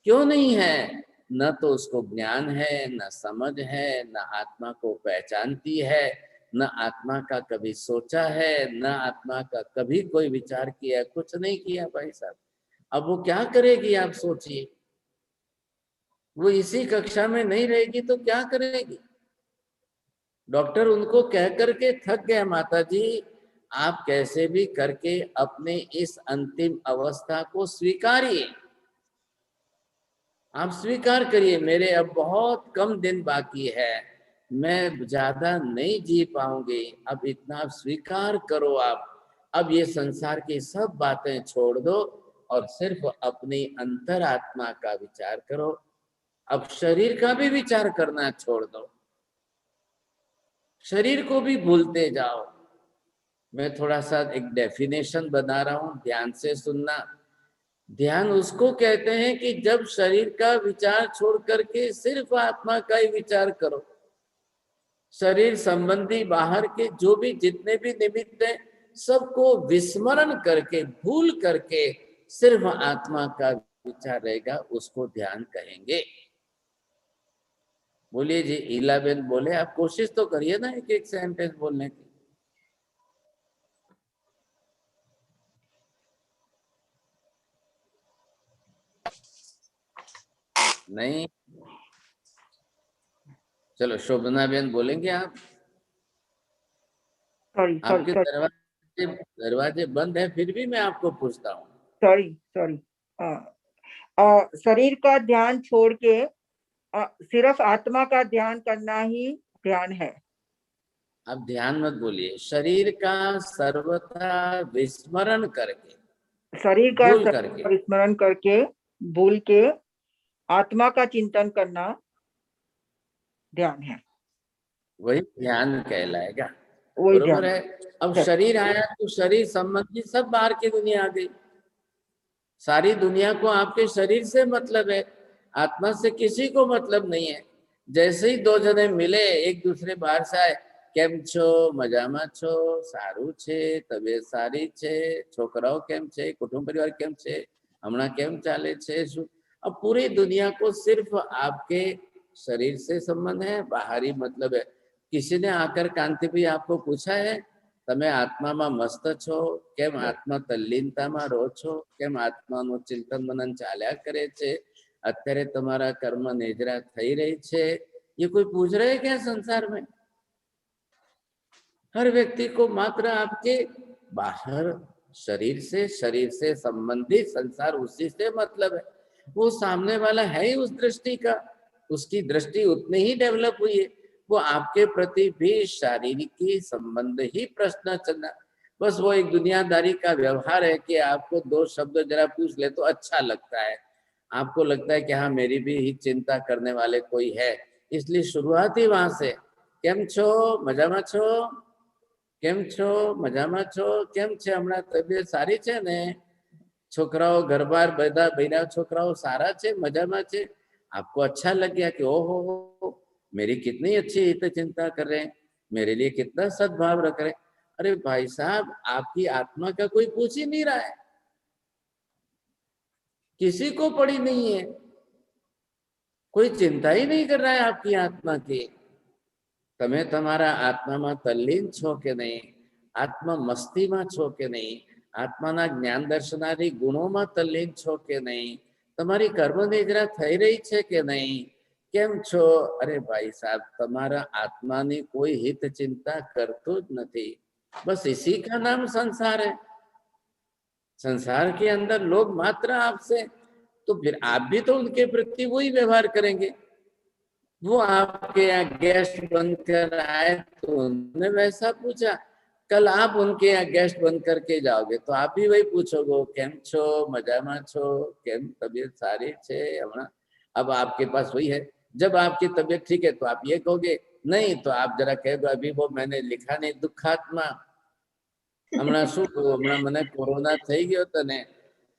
क्यों नहीं है? न तो उसको ज्ञान है, न समझ है, न आत्मा को पहचानती है, न आत्मा का कभी सोचा है, न आत्मा का कभी कोई विचार किया, कुछ नहीं किया भाई साहब। अब वो क्या करेगी आप सोचिए, वो इसी कक्षा में नहीं रहेगी तो क्या करेगी? डॉक्टर उनको कह करके थक गया माता जी, आप कैसे भी करके अपने इस अंतिम अवस्था को स्वीकारिए, आप स्वीकार करिए मेरे अब बहुत कम दिन बाकी है, मैं ज्यादा नहीं जी पाऊंगी, अब इतना आप स्वीकार करो। आप अब ये संसार की सब बातें छोड़ दो और सिर्फ अपनी अंतरात्मा का विचार करो। अब शरीर का भी विचार करना छोड़ दो, शरीर को भी भूलते जाओ। मैं थोड़ा सा एक डेफिनेशन बना रहा हूं, ध्यान से सुनना। ध्यान उसको कहते हैं कि जब शरीर का विचार छोड़ करके सिर्फ आत्मा का ही विचार करो। शरीर संबंधी बाहर के जो भी जितने भी निमित्त हैं सबको विस्मरण करके, भूल करके सिर्फ आत्मा का विचार रहेगा, उसको ध्यान कहेंगे। बोलिए जी, इलाबेन बोले, आप कोशिश तो करिए ना एक एक सेंटेंस बोलने की। नहीं, चलो शोभना बेन बोलेंगे आप। सॉरी आपके सॉरी दरवाजे बंद है फिर भी मैं आपको पूछता हूँ। सॉरी सॉरी शरीर का ध्यान छोड़ के सिर्फ आत्मा का ध्यान करना ही ध्यान है। अब ध्यान मत बोलिए, शरीर का सर्वथा विस्मरण करके, शरीर का भूल करके, विस्मरण करके, भूल के आत्मा का चिंतन करना ध्यान है, वही ध्यान कहलाएगा। वही बरोबर ध्यान है। अब शरीर आया तो शरीर संबंधी सब बाहर की दुनिया आ गई, सारी दुनिया को आपके शरीर से मतलब है, आत्मा से किसी को मतलब नहीं है। जैसे ही 2 जने मिले, एक दूसरे बाहर से आए, केम छो, मजामा छो, सारू छे, तबीयत सारी छे, छोकराओ केम छे, कुटुंब परिवार केम छे, हमणा केम चाले छे, अब पूरी दुनिया को सिर्फ आपके शरीर से संबंध है, बाहरी मतलब है। किसी ने आकर कांति भाई आपको पूछा है તમે આત્મામાં મસ્ત છો, કેમ આત્મા તલ્લીનતામાં રહો છો, કેમ આત્માનું ચિંતન મનન ચાલ્યા કરે છે, અત્યારે તમારા કર્મ નિદ્રા થઈ રહી છે, ये कोई पूछ रहे हैं क्या संसार में? हर व्यक्ति को मात्र आपके बाहर शरीर से संबंधित संसार उसी से मतलब है। वो सामने वाला है ही उस दृष्टि का, उसकी दृष्टि उतनी ही डेवलप हुई है, वो आपके प्रति भी शारीरिक संबंध ही प्रश्न चलना, बस वो एक दुनियादारी का व्यवहार है कि आपको 2 शब्द जरा पूछ ले तो अच्छा लगता है, आपको लगता है कि हाँ मेरी भी ही चिंता करने वाले कोई है, इसलिए शुरुआत ही वहां से, केम छो, मजामा छो, केम छो, मजामा छो, केम छे, हमणा तबीयत सारी छे ने, छोकराओ घरबार बधा बहिरा छोकराओ सारा छे, मजामा छे, आपको अच्छा लग गया कि ओहो मेरी कितनी अच्छी हित चिंता कर रहे हैं, मेरे लिए कितना सद्भाव रख रहे हैं। अरे भाई साहब, आपकी आत्मा का कोई पूछ ही नहीं रहा है, किसी को पड़ी नहीं है, कोई चिंता ही नहीं कर रहा है आपकी आत्मा की। તમે તમારા આત્મામાં તલ્લીન છો કે નહીં, આત્મા મસ્તીમાં છો કે નહીં, આત્માના જ્ઞાન દર્શનાદી ગુણોમાં તલ્લીન છો કે નહીં, તમારી કર્મ નિદ્રા થઈ રહી છે કે નહીં? કેમ છો? અરે ભાई साहब, તમારા આત્માની કોઈ हित चिंता કરતું જ નથી। बस इसी का नाम संसार है। संसार के अंदर लोग मात्र आपसे, तो फिर आप भी तो उनके प्रति वही व्यवहार करेंगे। वो आपके यहाँ गेस्ट बनकर आए तो उन्होंने वैसा पूछा, कल आप उनके यहाँ गेस्ट बन करके जाओगे तो आप भी वही पूछोगे, केम छो, मजामा छो, केम तबीयत सारी छे हमारा। अब आपके पास वही है। जब आपकी तबीयत ठीक है तो आप ये कहोगे, नहीं तो आप जरा कहोगे अभी वो मैंने लिखा नहीं, दुखात्मा हमણાં શું કહું, હમણાં મને કોરોના થઈ ગયો તને।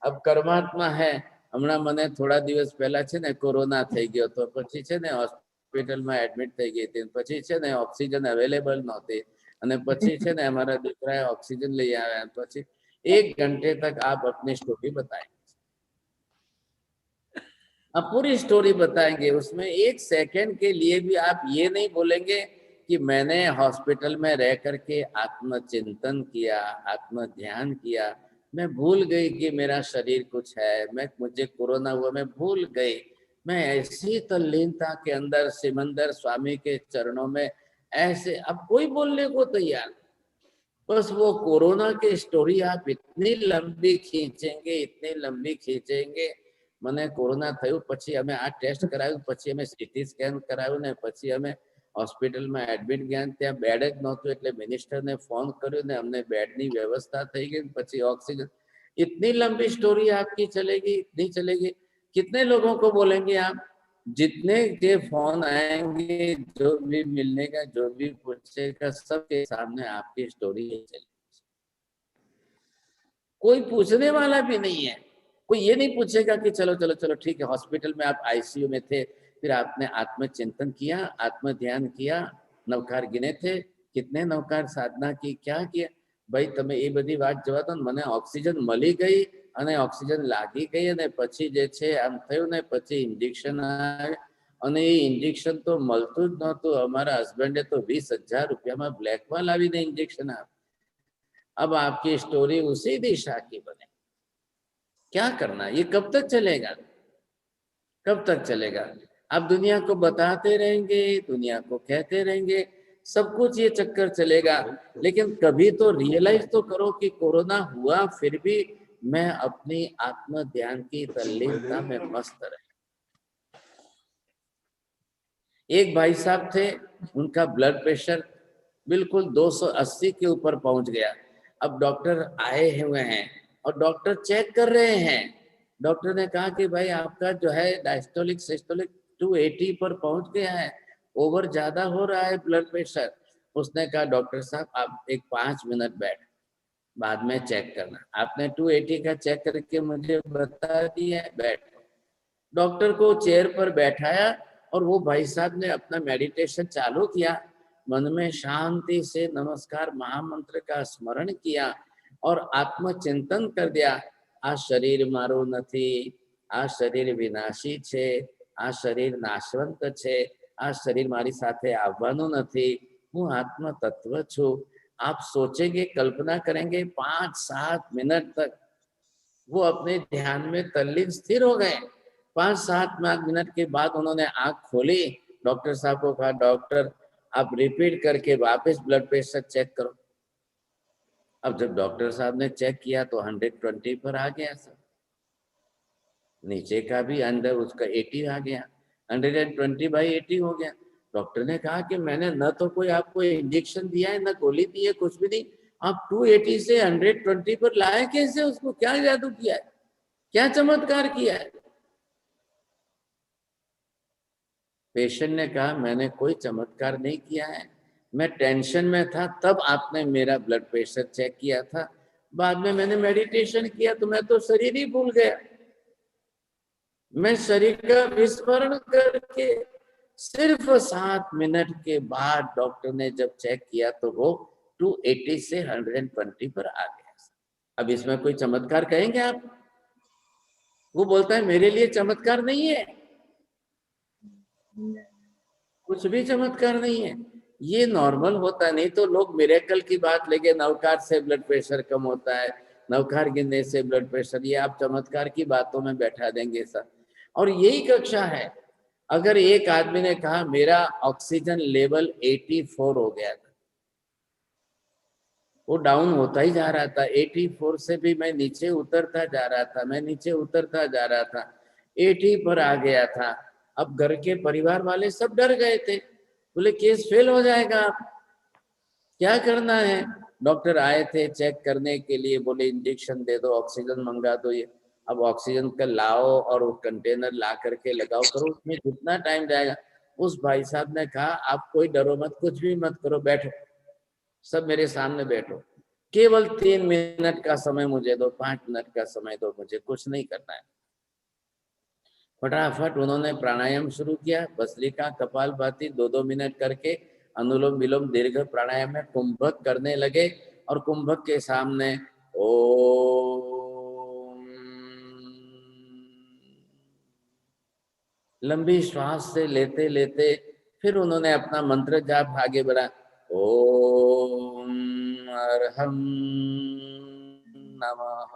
अब कर्मात्मा है, હમણાં મને થોડા દિવસ પહેલા છે ને કોરોના થઈ ગયો તો પછી છે ને હોસ્પિટલમાં એડમિટ થઈ ગઈ હતી, પછી છે ને ઓક્સિજન અવેલેબલ નહોતી અને પછી છે ને અમારા દીકરાએ ઓક્સિજન લઈ આવ્યા। પછી 1 घंटे तक आप अपनी स्टोरी बताएंगे, आप पूरी स्टोरी बताएंगे। उसमें 1 सेकंड के लिए भी आप ये नहीं बोलेंगे कि मैंने हॉस्पिटल में रह करके आत्मचिंतन किया, आत्म ध्यान किया, मैं भूल गई कि मेरा शरीर कुछ है, मुझे कोरोना हुआ, मैं भूल गई। मैं ऐसी तल्लीनता के अंदर सिमंदर स्वामी के चरणों में ऐसे, अब कोई बोलने को तैयार। बस वो कोरोना की स्टोरी आप इतनी लंबी खींचेंगे, इतनी लंबी खींचेंगे। મને કોરોના થયું પછી અમે આ ટેસ્ટ કરાવ્યું, પછી અમે સીટી સ્કેન કરાવ્યું ને પછી અમે હોસ્પિટલમાં એડમિટ ગયા, ત્યાં બેડ જ નહોતું એટલે મિનિસ્ટરને ફોન કર્યો ને અમને બેડની વ્યવસ્થા થઈ ગઈ, પછી ઓક્સિજન। इतनी लंबी स्टोरी आपकी चलेगी, इतनी चलेगी। कितने लोगों को बोलेंगे आप? जितने के फोन आएंगे, जो भी मिलने का, जो भी पूछेगा, सबके सामने आपकी स्टोरी ही चलेगी। कोई पूछने वाला भी नहीं है। कोई ये नहीं पूछेगा कि चलो चलो चलो ठीक है, हॉस्पिटल में आप आईसीयू में थे, फिर आपने आत्मचिंतन किया, आत्म ध्यान किया, नवकार गिने थे, कितने नवकार साधना की, क्या किया? भाई तमे ये बधी बात जवा दो। मने ऑक्सीजन मળી गई અને ऑक्सीजन लागी गई અને પછી જે છે આમ થયું ને પછી इंजेक्शन આવ્યું અને એ इंजेक्शन तो મળતું જ નહોતું। અમારા હસબન્ડે तो 20,000 રૂપિયામાં બ્લેકમાં લાવીને इंजेक्शन આપ્યું। अब आपकी स्टोरी उसी दिशा की बने। क्या करना? ये कब तक चलेगा? कब तक चलेगा? आप दुनिया को बताते रहेंगे, दुनिया को कहते रहेंगे, सब कुछ ये चक्कर चलेगा, लेकिन कभी तो रियलाइज तो करो कि कोरोना हुआ फिर भी मैं अपनी आत्म ध्यान की तल्लीनता में मस्त रहा। एक भाई साहब थे, उनका ब्लड प्रेशर बिल्कुल 280 के ऊपर पहुंच गया। अब डॉक्टर आए हुए हैं और डॉक्टर चेक कर रहे हैं। डॉक्टर ने कहा कि भाई आपका जो है डायस्टोलिक सिस्टोलिक 280 पर पहुंच गया है, ओवर ज्यादा हो रहा है ब्लड प्रेशर। उसने कहा डॉक्टर साहब आप एक 5 मिनट बैठ, बाद में चेक करना। आपने 280 का चेक करके मुझे बता दिया, बैठ। डॉक्टर को चेयर पर बैठाया और वो भाई साहब ने अपना मेडिटेशन चालू किया, मन में शांति से नमस्कार महामंत्र का स्मरण किया और आत्मचिंतन कर दिया। आ शरीर मारू नहीं, आ शरीर विनाशी छे, आ शरीर नाशवंत छे, आ शरीर मारी साथे आववानुं नथी, हूँ आत्म तत्व छू। आप सोचेंगे, कल्पना करेंगे, 5-7 मिनट तक वो अपने ध्यान में तल्लीन स्थिर हो गए। 5-7 मिनट के बाद उन्होंने आंख खोली। डॉक्टर साहब को कहा डॉक्टर आप रिपीट करके वापस ब्लड प्रेशर चेक करो। अब जब डॉक्टर साहब ने चेक किया तो 120 पर आ गया सर, नीचे का भी अंदर उसका 80 आ गया, 120/80 हो गया। डॉक्टर ने कहा कि मैंने न तो कोई आपको इंजेक्शन दिया है, न गोली दी है, कुछ भी नहीं, आप 280 से 120 पर लाए कैसे? उसको क्या जादू किया है, क्या चमत्कार किया है? पेशेंट ने कहा मैंने कोई चमत्कार नहीं किया है, मैं टेंशन में था तब आपने मेरा ब्लड प्रेशर चेक किया था, बाद में मैंने मेडिटेशन किया तो मैं तो शरीर ही भूल गया। मैं शरीर का विस्मरण करके सिर्फ 7 मिनट के बाद डॉक्टर ने जब चेक किया तो वो 280 से 120 पर आ गया। अब इसमें कोई चमत्कार कहेंगे आप? वो बोलता है मेरे लिए चमत्कार नहीं है, कुछ भी चमत्कार नहीं है, ये नॉर्मल होता। नहीं तो लोग मिरेकल की बात लेके नवकार से ब्लड प्रेशर कम होता है, नवकार गिनने से ब्लड प्रेशर, ये आप चमत्कार की बातों में बैठा देंगे सर। और यही कक्षा है। अगर एक आदमी ने कहा मेरा ऑक्सीजन लेवल 84 हो गया था, वो डाउन होता ही जा रहा था, 84 से भी मैं नीचे उतरता जा रहा था, मैं नीचे उतरता जा रहा था, 80 पर आ गया था। अब घर के परिवार वाले सब डर गए थे, बोले केस फेल हो जाएगा, आप क्या करना है। डॉक्टर आए थे चेक करने के लिए, बोले इंजेक्शन दे दो, ऑक्सीजन मंगा दो। ये अब ऑक्सीजन का लाओ और वो कंटेनर ला करके लगाओ करो, उसमें कितना टाइम जाएगा। उस भाई साहब ने कहा आप कोई डरो मत, कुछ भी मत करो, बैठो, सब मेरे सामने बैठो, केवल 3 मिनट का समय मुझे दो, 5 मिनट का समय दो, मुझे कुछ नहीं करना है। फटाफट उन्होंने प्राणायाम शुरू किया, भस्त्रिका कपालभाति 2-2 मिनट करके अनुलोम विलोम दीर्घ प्राणायाम में कुंभक करने लगे। और कुंभक के सामने ओम, लंबी श्वास से लेते लेते फिर उन्होंने अपना मंत्र जाप आगे बढ़ा, ओम अर्हं नमः।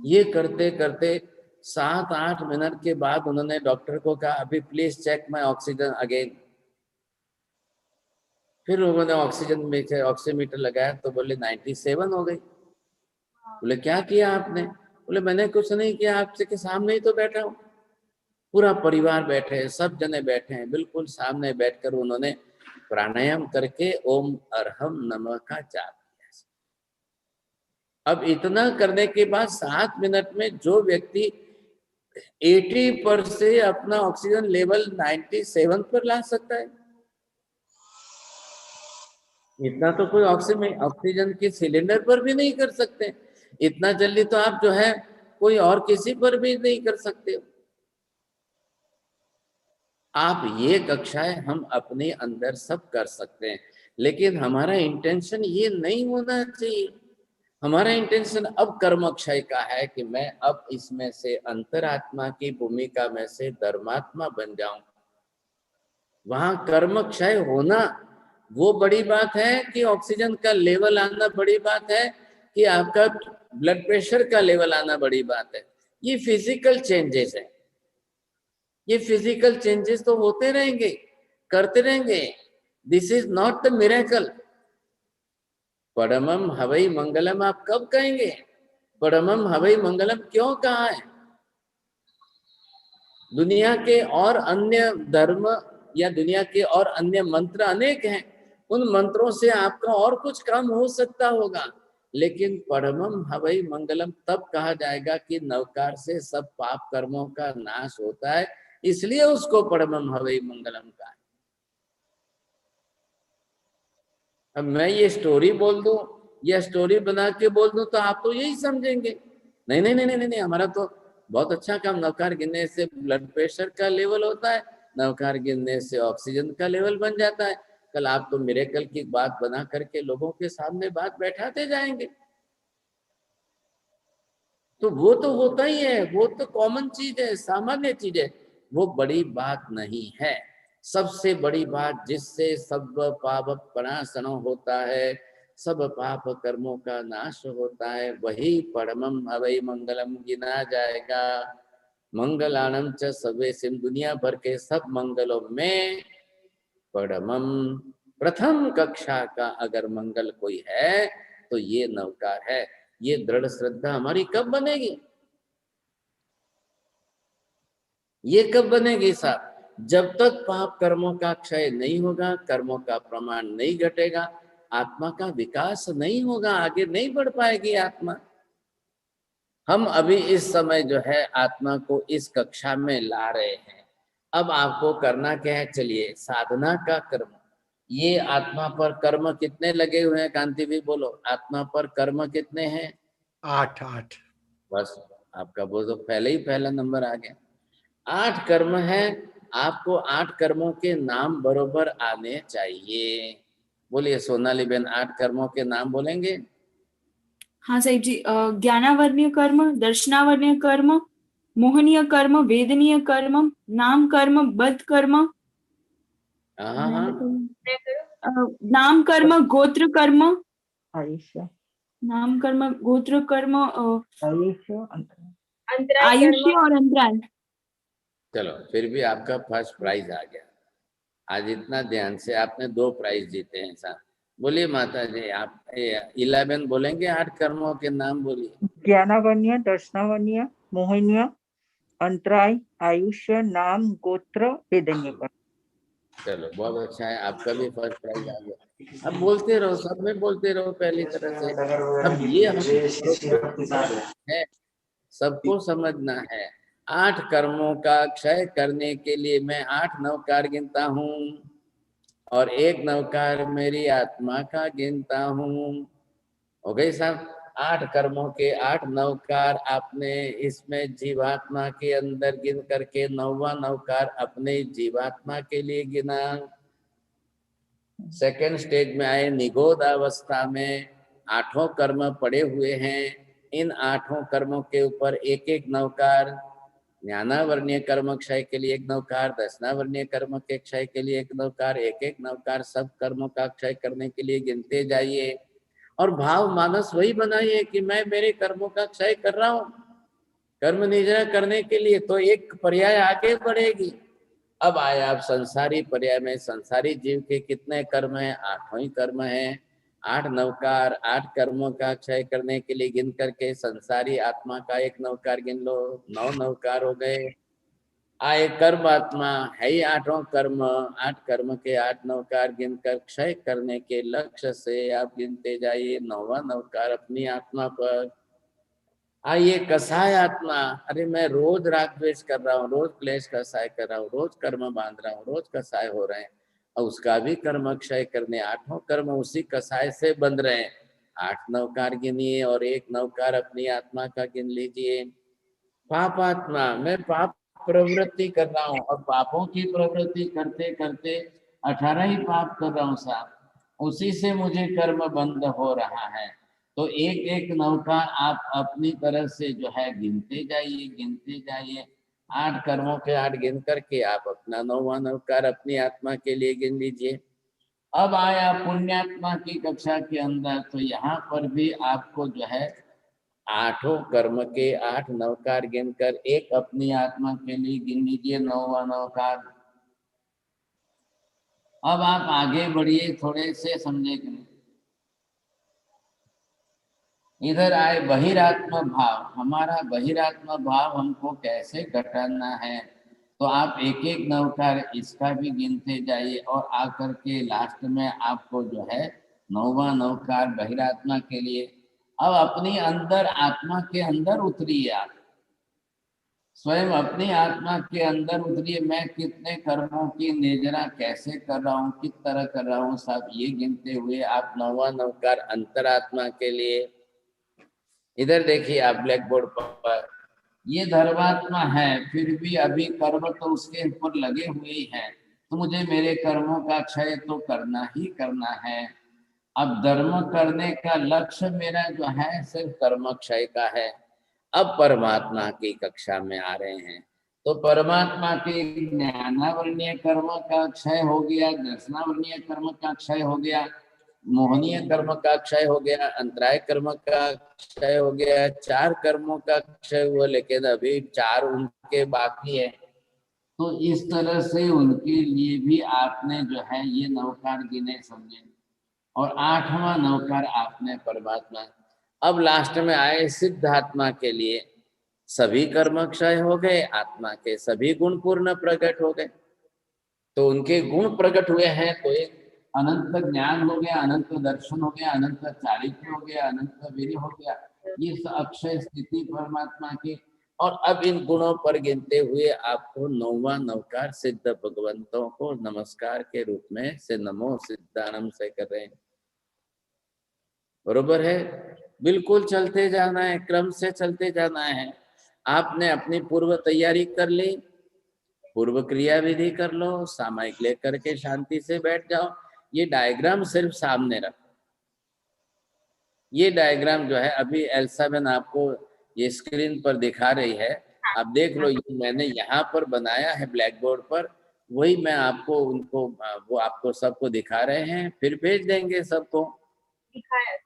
ये करते करते 7-8 मिनट के बाद उन्होंने डॉक्टर को कहा अभी please check my oxygen again. फिर उन्होंने ऑक्सीजन में ऑक्सीमीटर लगाया तो बोले 97 हो गई। बोले क्या किया आपने? बोले मैंने कुछ नहीं किया, आपसे के सामने ही तो बैठा हूँ, पूरा परिवार बैठे हैं, सब जने बैठे हैं, बिल्कुल सामने बैठकर उन्होंने प्राणायाम करके ओम अर्हम नमः का जाप किया। अब इतना करने के बाद 7 मिनट में जो व्यक्ति 80 पर से अपना ऑक्सीजन लेवल 97 पर ला सकता है, इतना तो कोई ऑक्सीजन के सिलेंडर पर भी नहीं कर सकते। इतना जल्दी तो आप जो है कोई और किसी पर भी नहीं कर सकते हो। आप ये कक्षाएं हम अपने अंदर सब कर सकते हैं, लेकिन हमारा इंटेंशन ये नहीं होना चाहिए। हमारा इंटेंशन अब कर्मक्षय का है कि मैं अब इसमें से अंतरात्मा की भूमिका में से धर्मात्मा बन जाऊं। वहां कर्मक्षय होना वो बड़ी बात है कि ऑक्सीजन का लेवल आना बड़ी बात है कि आपका ब्लड प्रेशर का लेवल आना बड़ी बात है। ये फिजिकल चेंजेस है, ये फिजिकल चेंजेस तो होते रहेंगे, करते रहेंगे। This is not the miracle. परमम हवै मंगलम आप कब कहेंगे? परमम हवै मंगलम क्यों कहा है? दुनिया के और अन्य धर्म या दुनिया के और अन्य मंत्र अनेक हैं, उन मंत्रों से आपका और कुछ काम हो सकता होगा, लेकिन परमम हवै मंगलम तब कहा जाएगा कि नवकार से सब पाप कर्मों का नाश होता है, इसलिए उसको परमम हवै मंगलम कहा। अब मैं ये स्टोरी बोल दूं या स्टोरी बना के बोल दूं तो आप तो यही समझेंगे नहीं नहीं नहीं नहीं नहीं, हमारा तो बहुत अच्छा काम, नवकार गिनने से ब्लड प्रेशर का लेवल होता है, नवकार गिनने से ऑक्सीजन का लेवल बन जाता है। कल आप तो मिरेकल की बात बना करके लोगों के सामने बात बैठाते जाएंगे, तो वो तो होता ही है, वो तो कॉमन चीज है, सामान्य चीज है, वो बड़ी बात नहीं है। सबसे बड़ी बात जिससे सब पाप प्रणाशन होता है, सब पाप कर्मों का नाश होता है, वही परमम हवै मंगलम गिना जाएगा। मंगलानम च सर्वेसिम, दुनिया भर के सब मंगलों में परमम प्रथम कक्षा का अगर मंगल कोई है तो ये नवकार है। ये दृढ़ श्रद्धा हमारी कब बनेगी? ये कब बनेगी साहब? जब तक पाप कर्मों का क्षय नहीं होगा, कर्मों का प्रमाण नहीं घटेगा, आत्मा का विकास नहीं होगा, आगे नहीं बढ़ पाएगी आत्मा। हम अभी इस समय जो है आत्मा को इस कक्षा में ला रहे हैं। अब आपको करना क्या है? चलिए साधना का कर्म, ये आत्मा पर कर्म कितने लगे हुए हैं? कांति भी बोलो, आत्मा पर कर्म कितने हैं? 8। बस आपका वो तो पहले ही पहला नंबर आ गया। 8 कर्म है, आपको 8 कर्मों के नाम बरोबर आने चाहिए। बोलिए सोनाली बेन, 8 कर्मों के नाम बोलेंगे? हाँ साहिब जी, ज्ञानावर्णीय कर्म, दर्शनावर्णीय कर्म, मोहनीय कर्म, वेदनीय कर्म, नाम कर्म, बद्ध कर्म, हाँ, नाम कर्म, गोत्र कर्म, नाम कर्म गोत्र कर्म आयुष्य अंतराल। अंतराय आयुष्य कर्म और अंतराल। चलो फिर भी आपका फर्स्ट प्राइज आ गया। आज इतना ध्यान से आपने 2 प्राइज जीते हैं साहब। बोलिए माता जी, आप 11 बोलेंगे 8 कर्मों के नाम बोलिए। ज्ञानावन्य, दर्शनावन्य, मोहिन्य, अंतराय, आयुष्य, नाम, गोत्र, वेदन्य कर्म। चलो बहुत अच्छा है, आपका भी फर्स्ट प्राइज आ गया। अब बोलते रहो, सब में बोलते रहो पहली तरह से। अब ये हम है, सबको समझना है। 8 कर्मों का क्षय करने के लिए मैं 8 नवकार गिनता हूँ और 1 नवकार मेरी आत्मा का गिनता हूँ। हो गई साहब। 8 कर्मों के 8 नवकार आपने इसमें जीवात्मा के अंदर गिन करके 9वां नवकार अपने जीवात्मा के लिए गिना। सेकेंड स्टेज में आए, निगोद अवस्था में 8 कर्म पड़े हुए हैं। इन 8 कर्मों के ऊपर एक एक नवकार, ज्ञानावर्णीय कर्म क्षय के लिए 1 नवकार, दर्शनावर्णीय कर्म के क्षय के लिए 1 नवकार, एक एक नवकार सब कर्मों का क्षय करने के लिए गिनते जाइए। और भाव मानस वही बनाइए कि मैं मेरे कर्मों का क्षय कर रहा हूँ। कर्म निजरा करने के लिए तो एक पर्याय आगे बढ़ेगी। अब आए आप संसारी पर्याय में। संसारी जीव के कितने कर्म हैं? 8 ही कर्म हैं। 8 नवकार, 8 कर्मों का क्षय करने के लिए गिन करके संसारी आत्मा का 1 नवकार गिन लो, 9 नवकार हो गए। आए कर्म आत्मा है ही 8 कर्म, 8 कर्म के 8 नवकार गिनकर क्षय करने के लक्ष्य से आप गिनते जाइए 9वां नवकार अपनी आत्मा पर। आइए कसाय आत्मा, अरे मैं रोज राग द्वेष कर रहा हूँ, रोज क्लेश कसाय कर रहा हूँ, रोज कर्म बांध रहा हूँ, रोज कसाय हो रहे हैं, और उसका भी कर्म क्षय करने 8 कर्म उसी कसाय से बंध रहे हैं। 8 नवकार गिनिए और 1 नवकार अपनी आत्मा का गिन लीजिए। पाप आत्मा, मैं पाप प्रवृत्ति कर रहा हूँ और पापों की प्रवृत्ति करते करते 18 ही पाप कर रहा हूँ साहब, उसी से मुझे कर्म बंद हो रहा है। तो एक एक नवकार आप अपनी तरह से जो है गिनते जाइए, गिनते जाइए। 8 कर्मों के 8 गिन करके आप अपना 9वां नवकार अपनी आत्मा के लिए गिन लीजिए। अब आया पुण्यात्मा की कक्षा के अंदर, तो यहाँ पर भी आपको जो है 8 कर्म के 8 नवकार गिनकर एक अपनी आत्मा के लिए गिन लीजिए 9वां नवकार। अब आप आगे बढ़िए, थोड़े से समझे कि नहीं। इधर आए बहिरात्मा भाव। हमारा बहिरात्मा भाव हमको कैसे घटाना है, तो आप एक एक नवकार इसका भी गिनते जाइए और आकर के लास्ट में आपको जो है 9वां नवकार बहिरात्मा के लिए। अब अपनी अंदर आत्मा के अंदर उतरिए, आप स्वयं अपनी आत्मा के अंदर उतरिए। मैं कितने कर्मों की निजरा कैसे कर रहा हूँ, किस तरह कर रहा हूँ, सब ये गिनते हुए आप 9वां नवकार अंतरात्मा के लिए। इधर देखिए आप ब्लैक बोर्ड पर, ये धर्मात्मा है, फिर भी अभी कर्म तो उसके ऊपर लगे हुए ही हैं, तो मुझे मेरे कर्मों का क्षय तो करना ही करना है। अब धर्म करने का लक्ष्य मेरा जो है सिर्फ कर्म क्षय का है। अब परमात्मा की कक्षा में आ रहे हैं, तो परमात्मा के ज्ञानावर्णीय कर्म का क्षय हो गया, दर्शनावर्णीय कर्म का क्षय हो गया, मोहनीय कर्म का क्षय हो गया, अंतराय कर्म का क्षय हो गया। 4 कर्मों का क्षय हुआ, लेकिन अभी 4 उनके बाकी है। तो इस तरह से उनके लिए भी आपने जो है ये नवकार गिने समझे, और 8वां नवकार आपने परमात्मा। अब लास्ट में आए सिद्धात्मा के लिए, सभी कर्म क्षय हो गए, आत्मा के सभी गुण पूर्ण प्रकट हो गए। तो उनके गुण प्रकट हुए हैं, तो एक अनंत ज्ञान हो गया, अनंत दर्शन हो गया, अनंत चारित्र्य हो गया, अनंत वीर्य हो गया, ये अक्षय स्थिति परमात्मा की। और अब इन गुणों पर गिनते हुए आपको 9वां नवकार सिद्ध भगवंतों को नमस्कार के रूप में से नमो सिद्धानम से कर रहे हैं। बरोबर है, बिल्कुल चलते जाना है, क्रम से चलते जाना है। आपने अपनी पूर्व तैयारी कर ली, पूर्व क्रिया विधि कर लो, सामायिक लेकर के शांति से बैठ जाओ। ये डायग्राम सिर्फ सामने रखो। ये डायग्राम जो है अभी एल्सा बहन आपको ये स्क्रीन पर दिखा रही है, आप देख लो। ये मैंने यहाँ पर बनाया है ब्लैक बोर्ड पर, वही मैं आपको उनको वो आपको सबको दिखा रहे हैं, फिर भेज देंगे सबको। दिखाया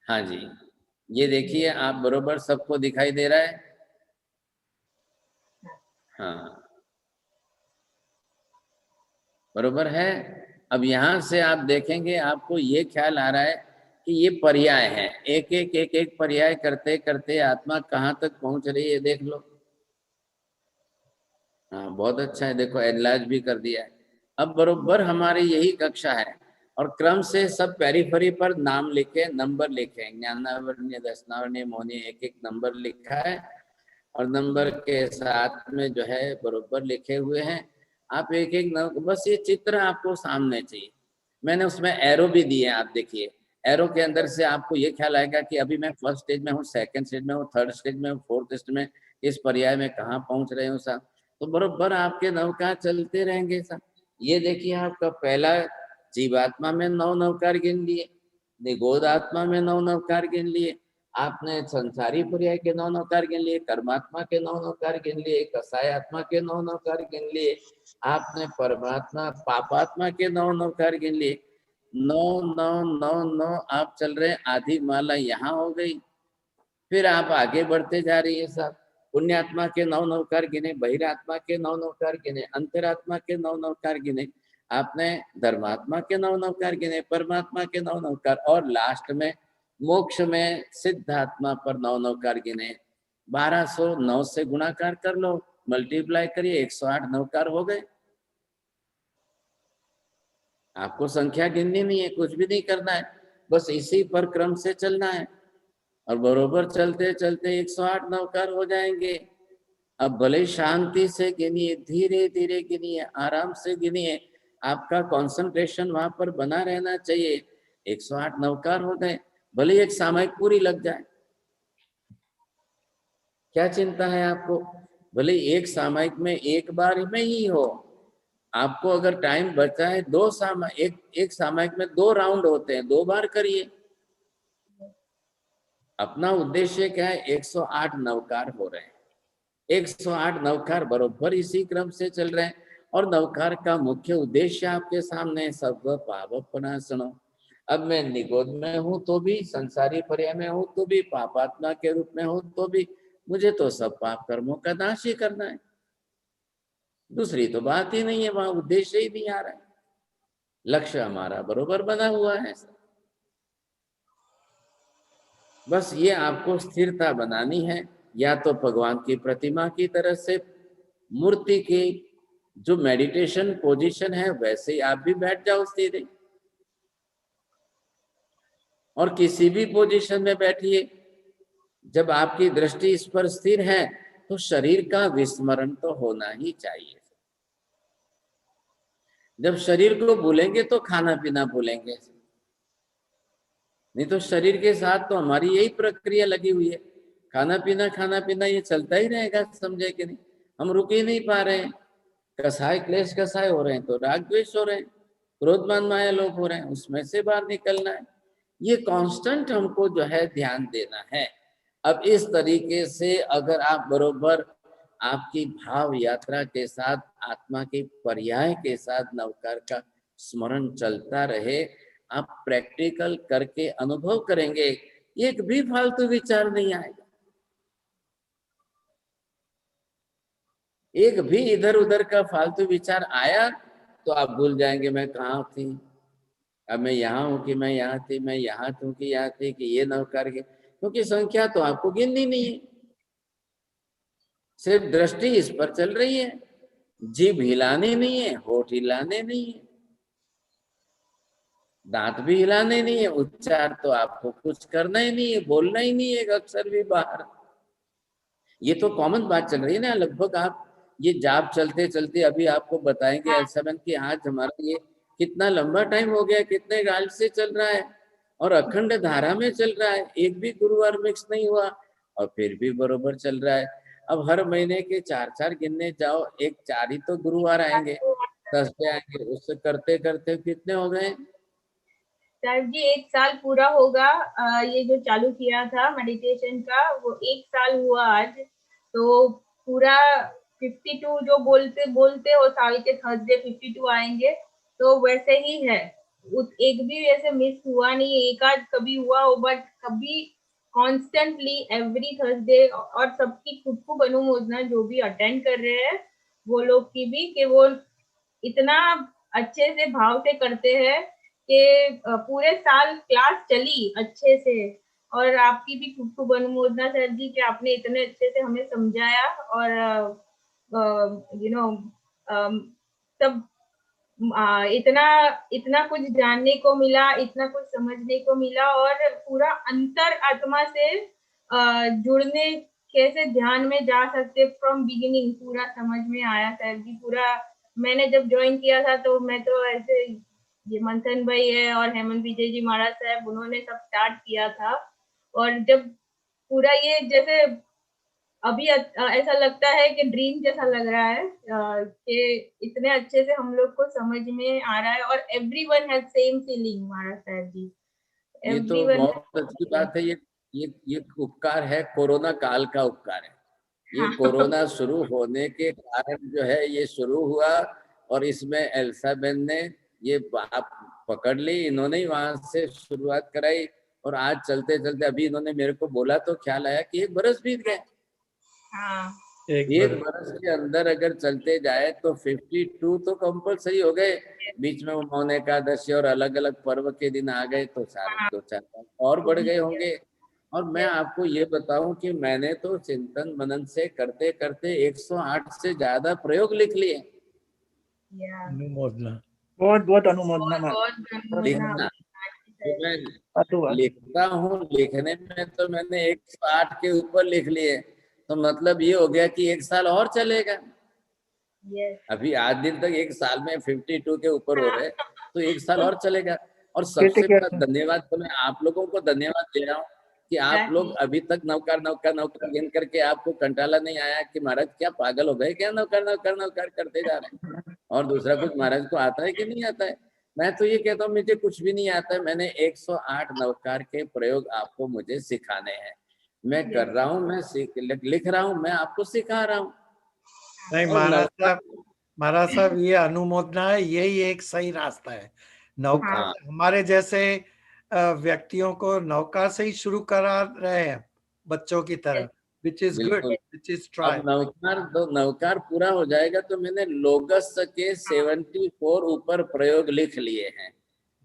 हाँ जी, ये देखिए आप बरोबर सबको दिखाई दे रहा है। हाँ बरोबर है। अब यहाँ से आप देखेंगे आपको ये ख्याल आ रहा है कि ये पर्याय है, एक एक पर्याय करते करते आत्मा कहाँ तक पहुंच रही है देख लो। हाँ बहुत अच्छा है, देखो एनलार्ज भी कर दिया है। अब बरोबर हमारी यही कक्षा है और क्रम से सब पेरीफरी पर नाम लिखे, नंबर लिखे, ज्ञानावरण्य, दर्शनावरण्य, मौनी, एक एक नंबर लिखा है और नंबर के साथ में जो है बरोबर लिखे हुए हैं। आप एक एक बस ये चित्र आपको सामने चाहिए। मैंने उसमें एरो भी दिए हैं, आप देखिए एरो के अंदर से आपको ये ख्याल आएगा कि अभी मैं फर्स्ट स्टेज में हूँ, सेकंड स्टेज में हूँ, थर्ड स्टेज में हूँ, फोर्थ स्टेज में, इस पर्याय में कहाँ पहुंच रहे हूँ साहब। तो बरोबर आपके नवकार चलते रहेंगे साहब। ये देखिए आपका पहला जीवात्मा में 9 नवकार गिन लिए, निगोद आत्मा में 9 नवकार गिन लिए, आपने संसारी पर्याय के 9 नवकार गिन लिए, कर्मात्मा के 9 नवकार गिन लिए, कसाय आत्मा के 9 नवकार गिन लिए, आपने परमात्मा पापात्मा के 9 नवकार गिन लिए। 9 9 9 9 आप चल रहे हैं, आधी माला यहाँ हो गई। फिर आप आगे बढ़ते जा रही है साहब। पुण्यात्मा के 9 नवकार गिने, बहिरात्मा के 9 नवकार गिने, अंतरात्मा के 9 नवकार गिने, आपने धर्मात्मा के 9 नवकार गिने, परमात्मा के 9 नवकार, और लास्ट में मोक्ष में सिद्ध आत्मा पर 9 नवकार गिने। 1209 से गुणाकार कर लो, मल्टीप्लाई करिए, 108 नवकार हो गए। आपको संख्या गिननी नहीं है, कुछ भी नहीं करना है, बस इसी पर क्रम से चलना है और बरोबर चलते चलते 108 नवकार हो जाएंगे। अब भले शांति से गिनिए, धीरे धीरे गिनिए, आराम से गिनिए, आपका कंसंट्रेशन वहां पर बना रहना चाहिए। 108 नवकार हो गए, भले एक सामयिक पूरी लग जाए, क्या चिंता है आपको, भले एक सामयिक में एक बार में ही हो। आपको अगर टाइम बचा है, एक सामयिक में 2 राउंड होते हैं, 2 बार करिए। अपना उद्देश्य क्या है, 108 नवकार हो रहे हैं, 108 नवकार बरोबर इसी क्रम से चल रहे हैं। और नवकार का मुख्य उद्देश्य आपके सामने, सर्व पापनाशनो। अब मैं निगोद में हूं तो भी, संसारी पर्याय में हूं तो भी, पापात्मा के रूप में हूं तो भी, मुझे तो सब पाप कर्मों का नाश ही करना है, दूसरी तो बात ही नहीं है, वहां उद्देश्य ही नहीं आ रहा है, लक्ष्य हमारा बरोबर बना हुआ है। बस ये आपको स्थिरता बनानी है, या तो भगवान की प्रतिमा की तरह से मूर्ति की जो मेडिटेशन पोजीशन है वैसे ही आप भी बैठ जाओ सीधे, और किसी भी पोजीशन में बैठिए। जब आपकी दृष्टि इस पर स्थिर है तो शरीर का विस्मरण तो होना ही चाहिए। जब शरीर को भूलेंगे तो खाना पीना भूलेंगे, नहीं तो शरीर के साथ तो हमारी यही प्रक्रिया लगी हुई है, खाना पीना ये चलता ही रहेगा, समझे कि नहीं। हम रुक ही नहीं पा रहे हैं, कसाय क्लेश कसाय हो रहे हैं तो राग द्वेष हो रहे हैं, क्रोधमान माया लोभ हो रहे हैं, उसमें से बाहर निकलना है। ये कांस्टेंट हमको जो है ध्यान देना है। अब इस तरीके से अगर आप बरोबर आपकी भाव यात्रा के साथ, आत्मा के पर्याय के साथ नवकार का स्मरण चलता रहे, आप प्रैक्टिकल करके अनुभव करेंगे, एक भी फालतू विचार नहीं आएगा, एक भी इधर उधर का फालतू विचार आया तो आप भूल जाएंगे मैं कहाँ थी, अब मैं यहाँ हूँ कि मैं यहाँ थी, मैं यहाँ हूँ कि यहाँ थी, कि ये नवकार के, क्योंकि संख्या तो आपको गिननी नहीं है, सिर्फ दृष्टि इस पर चल रही है, जीभ हिलाने नहीं है, होठ हिलाने नहीं है, दांत भी हिलाने नहीं है, उच्चार तो आपको कुछ करना ही नहीं है, बोलना ही नहीं है एक अक्षर भी बाहर। ये तो कॉमन बात चल रही है ना, लगभग आप ये जाप चलते चलते अभी आपको बताएंगे L7 की आज हमारा ये कितना लंबा टाइम हो गया, कितने गाल से चल रहा है और अखंड धारा में चल रहा है, एक भी गुरुवार मिक्स नहीं हुआ और फिर भी बरोबर चल रहा है। अब हर महीने के 4 गिनने जाओ, एक 4 ही तो गुरुवार आएंगे, 10 आएंगे, उससे करते करते कितने हो गए साहब जी? 1 साल पूरा होगा। ये जो चालू किया था मेडिटेशन का वो 1 साल हुआ आज, तो पूरा 52 जो बोलते बोलते और साल के थर्सडे 52 आएंगे, तो वैसे ही है, एक भी ऐसे मिस हुआ नहीं, एक आध कभी हुआ हो, बट कभी कॉन्स्टेंटली एवरी थर्सडे। और सबकी खुद को अनुमोदना जो भी अटेंड कर रहे हैं वो लोग की भी, कि वो इतना अच्छे से भाव से करते हैं कि पूरे साल क्लास चली अच्छे से। और आपकी भी खूब खूब अनुमोदना सर जी कि आपने इतने अच्छे से हमें समझाया, और सब इतना इतना कुछ जानने को मिला, इतना कुछ समझने को मिला, और पूरा अंतर आत्मा से जुड़ने कैसे ध्यान में जा सकते फ्रॉम बिगिनिंग पूरा समझ में आया सर जी। पूरा मैंने जब ज्वाइन किया था तो मैं तो ऐसे, ये मंथन भाई है और हेमंत विजय जी महाराज साहब, उन्होंने सब स्टार्ट किया था। और जब पूरा ये जैसे अभी ऐसा लगता है कि ड्रीम जैसा लग रहा है, कि इतने अच्छे से हम लोग को समझ में आ रहा है, और एवरीवन हैज सेम फीलिंग महाराज साहब जी। ये तो बहुत अच्छी बात है। ये उपकार है, कोरोना काल का उपकार है। ये हाँ। कोरोना शुरू होने के कारण जो है ये शुरू हुआ, और इसमें एल्सा बेन ने ये बात पकड़ ली, इन्होंने ही वहां से शुरुआत कराई, और आज चलते चलते अभी इन्होंने मेरे को बोला तो ख्याल आया कि 1 बरस बीत गए। हाँ। एक बरस के अंदर अगर चलते जाए तो 52 तो कंपलसरी हो गए। बीच में वो मौन एकादशी और अलग अलग पर्व के दिन आ गए, तो सारे 2-4 और बढ़ गए होंगे। और मैं आपको ये बताऊं कि मैंने तो चिंतन मनन से करते करते 108 से ज्यादा प्रयोग लिख लिए। अनुमोदना, बहुत बहुत अनुमोदना लिखना तो मैं लिखता हूँ, लिखने में तो मैंने 108 के ऊपर लिख लिए, तो मतलब ये हो गया कि 1 साल और चलेगा। अभी आज दिन तक 1 साल में 52 के ऊपर हो गए, तो 1 साल और चलेगा। और सबसे बड़ा धन्यवाद तो मैं आप लोगों को धन्यवाद दे रहा हूँ कि आप लोग अभी तक नौकार नौकार नौकार गिन करके आपको कंटाला नहीं आया कि महाराज क्या पागल हो गए क्या, नौकार नौकार नौकार करते जा रहे हैं। और दूसरा कुछ महाराज को आता है कि नहीं आता है। मैं तो ये कहता हूँ मुझे कुछ भी नहीं आता है, मैंने 108 नवकार के प्रयोग आपको मुझे सिखाने हैं। मैं कर रहा हूँ, मैं लिख रहा हूँ, मैं आपको सिखा रहा हूँ। नहीं महाराज साहब ये अनुमोदना है, यही एक सही रास्ता है। नौकार हमारे जैसे व्यक्तियों को नौकार से ही शुरू करा रहे हैं बच्चों की तरह, which is good, which is try। अब नौकार पूरा हो जाएगा तो मैंने लोगस के 74 ऊपर प्रयोग लिख लिए हैं।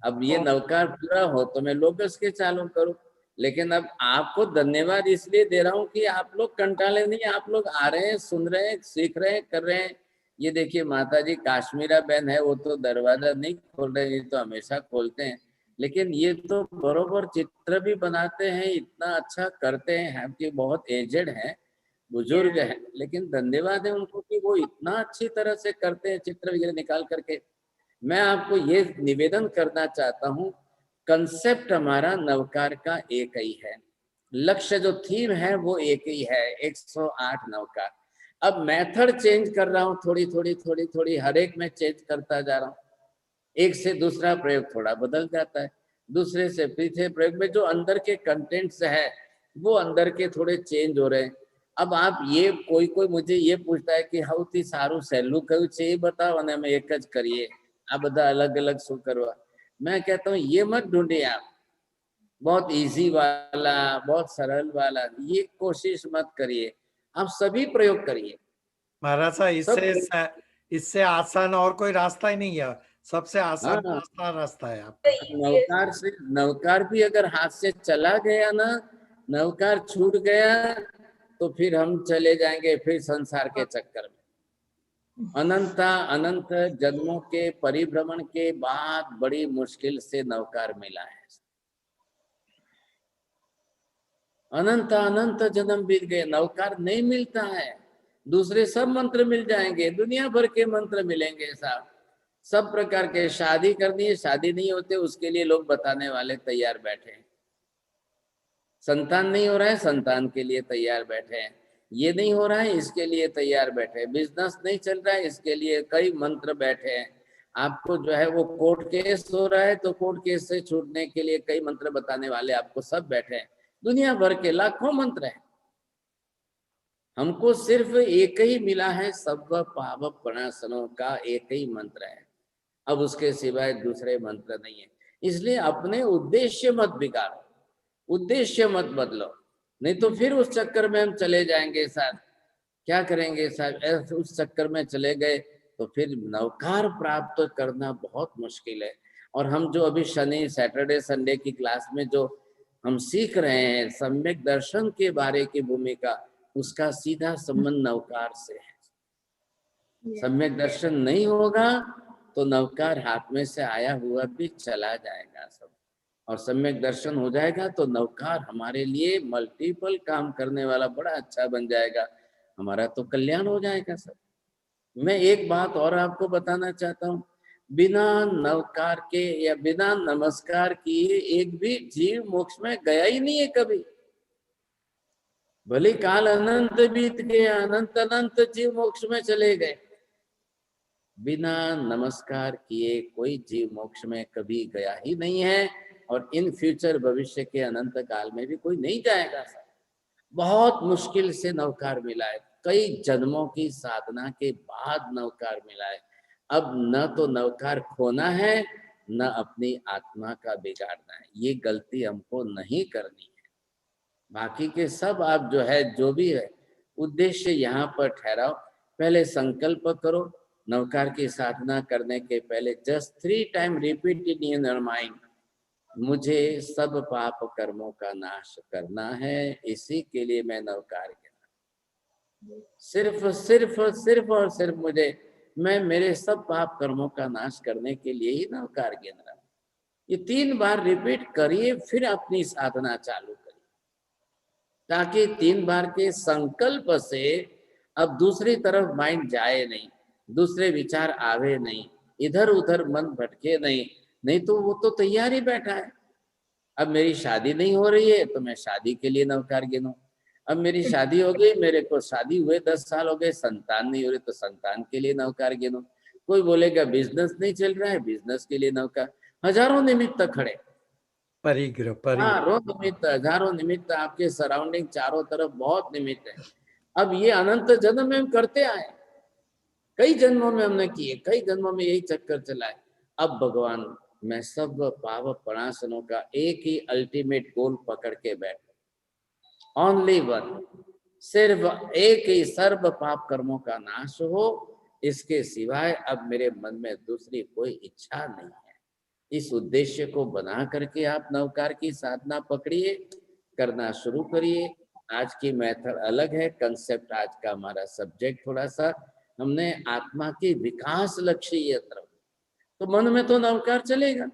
अब ये नौकार पूरा हो तो मैं लोगस के चालू करूं। लेकिन अब आपको धन्यवाद इसलिए दे रहा हूं कि आप लोग कंटाले नहीं, आप लोग आ रहे हैं, सुन रहे हैं, सीख रहे हैं, कर रहे हैं। ये देखिए माता जी काश्मीरा बहन है, वो तो दरवाजा नहीं खोल रहे, ये तो हमेशा खोलते हैं। लेकिन ये तो बरोबर चित्र भी बनाते हैं, इतना अच्छा करते हैं कि बहुत एजेड है, बुजुर्ग है, लेकिन धन्यवाद है उनको कि वो इतना अच्छी तरह से करते हैं चित्र वगैरह निकाल करके। मैं आपको ये निवेदन करना चाहता हूँ, कंसेप्ट हमारा नवकार का एक ही है, लक्ष्य जो थीम है वो एक ही है, 108 नवकार। अब मेथड चेंज कर रहा हूँ, थोड़ी थोड़ी थोड़ी थोड़ी हर एक में चेंज करता जा रहा हूँ। एक से दूसरा प्रयोग थोड़ा बदल जाता है, दूसरे से तीसरे प्रयोग में जो अंदर के कंटेंट्स है वो अंदर के थोड़े चेंज हो रहे हैं। अब आप ये कोई मुझे ये पूछता है कि સૌથી સારું સહેલું કયું છે એ बताओ અને અમે एक જ કરીએ, આ બધા अलग अलग શું કરવા। मैं कहता हूँ ये मत ढूंढिए आप बहुत इजी वाला, बहुत सरल वाला, ये कोशिश मत करिए, आप सभी प्रयोग करिए। महाराज साहब इससे आसान और कोई रास्ता ही नहीं है, सबसे आसान रास्ता है आपका। नवकार भी अगर हाथ से चला गया ना, नवकार छूट गया तो फिर हम चले जाएंगे फिर संसार के चक्कर में। अनंत जन्मों के परिभ्रमण के बाद बड़ी मुश्किल से नवकार मिला है। अनंत जन्म बीत गए, नवकार नहीं मिलता है। दूसरे सब मंत्र मिल जाएंगे, दुनिया भर के मंत्र मिलेंगे साहब, सब प्रकार के। शादी करनी है, शादी नहीं होते उसके लिए लोग बताने वाले तैयार बैठे हैं। संतान नहीं हो रहा है, संतान के लिए तैयार बैठे हैं। ये नहीं हो रहा है, इसके लिए तैयार बैठे हैं। बिजनेस नहीं चल रहा है, इसके लिए कई मंत्र बैठे हैं। आपको जो है वो कोर्ट केस हो रहा है तो कोर्ट केस से छूटने के लिए कई मंत्र बताने वाले आपको सब बैठे हैं। दुनिया भर के लाखों मंत्र हैं, हमको सिर्फ एक ही मिला है, सब पाप प्रणाशनों का एक ही मंत्र है। अब उसके सिवाय दूसरे मंत्र नहीं है। इसलिए अपने उद्देश्य मत बिगाड़ो, उद्देश्य मत बदलो, नहीं तो फिर उस चक्कर में हम चले जाएंगे साहब। क्या करेंगे साहब, उस चक्कर में चले गए तो फिर नवकार प्राप्त करना बहुत मुश्किल है। और हम जो अभी शनि सैटरडे संडे की क्लास में जो हम सीख रहे हैं सम्यक दर्शन के बारे की भूमिका, उसका सीधा संबंध नवकार से है। सम्यक दर्शन नहीं होगा तो नवकार हाथ में से आया हुआ भी चला जाएगा सब, और सम्यक दर्शन हो जाएगा तो नवकार हमारे लिए मल्टीपल काम करने वाला बड़ा अच्छा बन जाएगा, हमारा तो कल्याण हो जाएगा सब। मैं एक बात और आपको बताना चाहता हूँ, बिना नवकार के या बिना नमस्कार किए एक भी जीव मोक्ष में गया ही नहीं है कभी। भले काल अनंत बीत गया, अनंत अनंत जीव मोक्ष में चले गए, बिना नमस्कार किए कोई जीव मोक्ष में कभी गया ही नहीं है, और इन फ्यूचर भविष्य के अनंत काल में भी कोई नहीं जाएगा। बहुत मुश्किल से नवकार मिला है, कई जन्मों की साधना के बाद नवकार मिला है। अब न तो नवकार खोना है, न अपनी आत्मा का बिगाड़ना है, ये गलती हमको नहीं करनी है। बाकी के सब आप जो है जो भी है उद्देश्य यहाँ पर ठहराओ, पहले संकल्प करो, नवकार की साधना करने के पहले just 3 time repeat in your mind, मुझे सब पाप कर्मों का नाश करना है, इसी के लिए मैं नवकार किया। सिर्फ सिर्फ सिर्फ और सिर्फ मुझे, मैं मेरे सब पाप कर्मों का नाश करने के लिए ही नवकार गिन रहा हूं। ये 3 बार रिपीट करिए, फिर अपनी साधना चालू करिए, ताकि 3 बार के संकल्प से अब दूसरी तरफ माइंड जाए नहीं, दूसरे विचार आवे नहीं, इधर उधर मन भटके नहीं, नहीं तो वो तो तैयार ही बैठा है। अब मेरी शादी नहीं हो रही है तो मैं शादी के लिए नवकार गिनूं, अब मेरी शादी हो गई, मेरे को शादी हुए 10 साल हो गए, संतान नहीं हो रही तो संतान के लिए नवकार गिनूं। कोई बोलेगा बिजनेस नहीं चल रहा है, बिजनेस के लिए नवकार। हजारों निमित्त खड़े, हजारों निमित्त आपके सराउंडिंग चारों तरफ बहुत निमित्त है। अब ये अनंत जन्म में हम करते आए, कई जन्मों में हमने किए, कई जन्मों में यही चक्कर चला है। अब भगवान मैं सब पाप प्रणाशनों का एक ही अल्टीमेट गोल पकड़ के बैठ, ओनली वन, सिर्फ एक ही, सर्व पाप कर्मों का नाश हो, इसके सिवाय अब मेरे मन में दूसरी कोई इच्छा नहीं है। इस उद्देश्य को बना करके आप नवकार की साधना पकड़िए, करना शुरू करिए। आज की मेथड अलग है, कंसेप्ट आज का हमारा सब्जेक्ट थोड़ा सा, हमने आत्मा के विकास लक्ष्य तरफ, तो मन में तो नवकार चलेगा,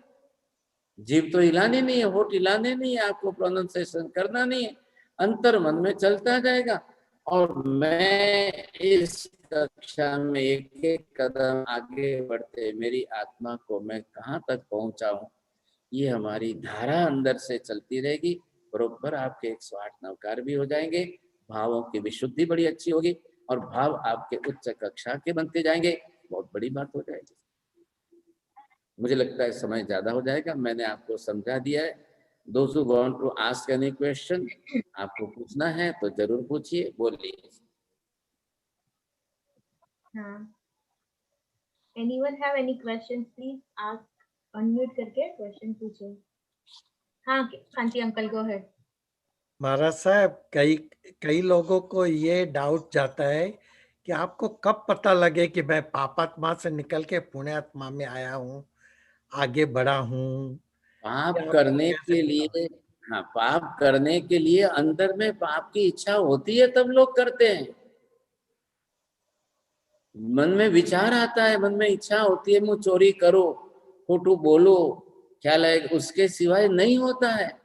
जीव तो हिलाने नहीं है, होठ हिलाने नहीं है, आपको प्रोनाउंसिएशन करना नहीं है, अंतर मन में चलता जाएगा। और मैं इस कक्षा में एक एक कदम आगे बढ़ते मेरी आत्मा को मैं कहाँ तक पहुंचाऊं, ये हमारी धारा अंदर से चलती रहेगी। बरोबर आपके 108 नवकार भी हो जाएंगे, भावों की विशुद्धि बड़ी अच्छी होगी, और भाव आपके उच्च कक्षा के बनते जाएंगे, बहुत बड़ी बात हो जाएगी। मुझे लगता है समय ज्यादा हो जाएगा, मैंने आपको समझा दिया है। Those who want to ask any question, आपको पूछना है तो जरूर पूछिए, बोलिए। हाँ, anyone have any questions? Please ask, unmute करके question पूछिए। हाँ, कांति अंकल, go ahead. महाराज साहब, कई लोगों को ये डाउट जाता है कि आपको कब पता लगे कि मैं पापात्मा से निकल के पुण्यात्मा में आया हूँ, आगे बढ़ा हूँ। पाप करने के लिए, हाँ, पाप करने के लिए अंदर में पाप की इच्छा होती है, तब लोग करते हैं। मन में विचार आता है, मन में इच्छा होती है, मुझे चोरी करो, खोटू बोलो, ख्याल है, उसके सिवाय नहीं होता है,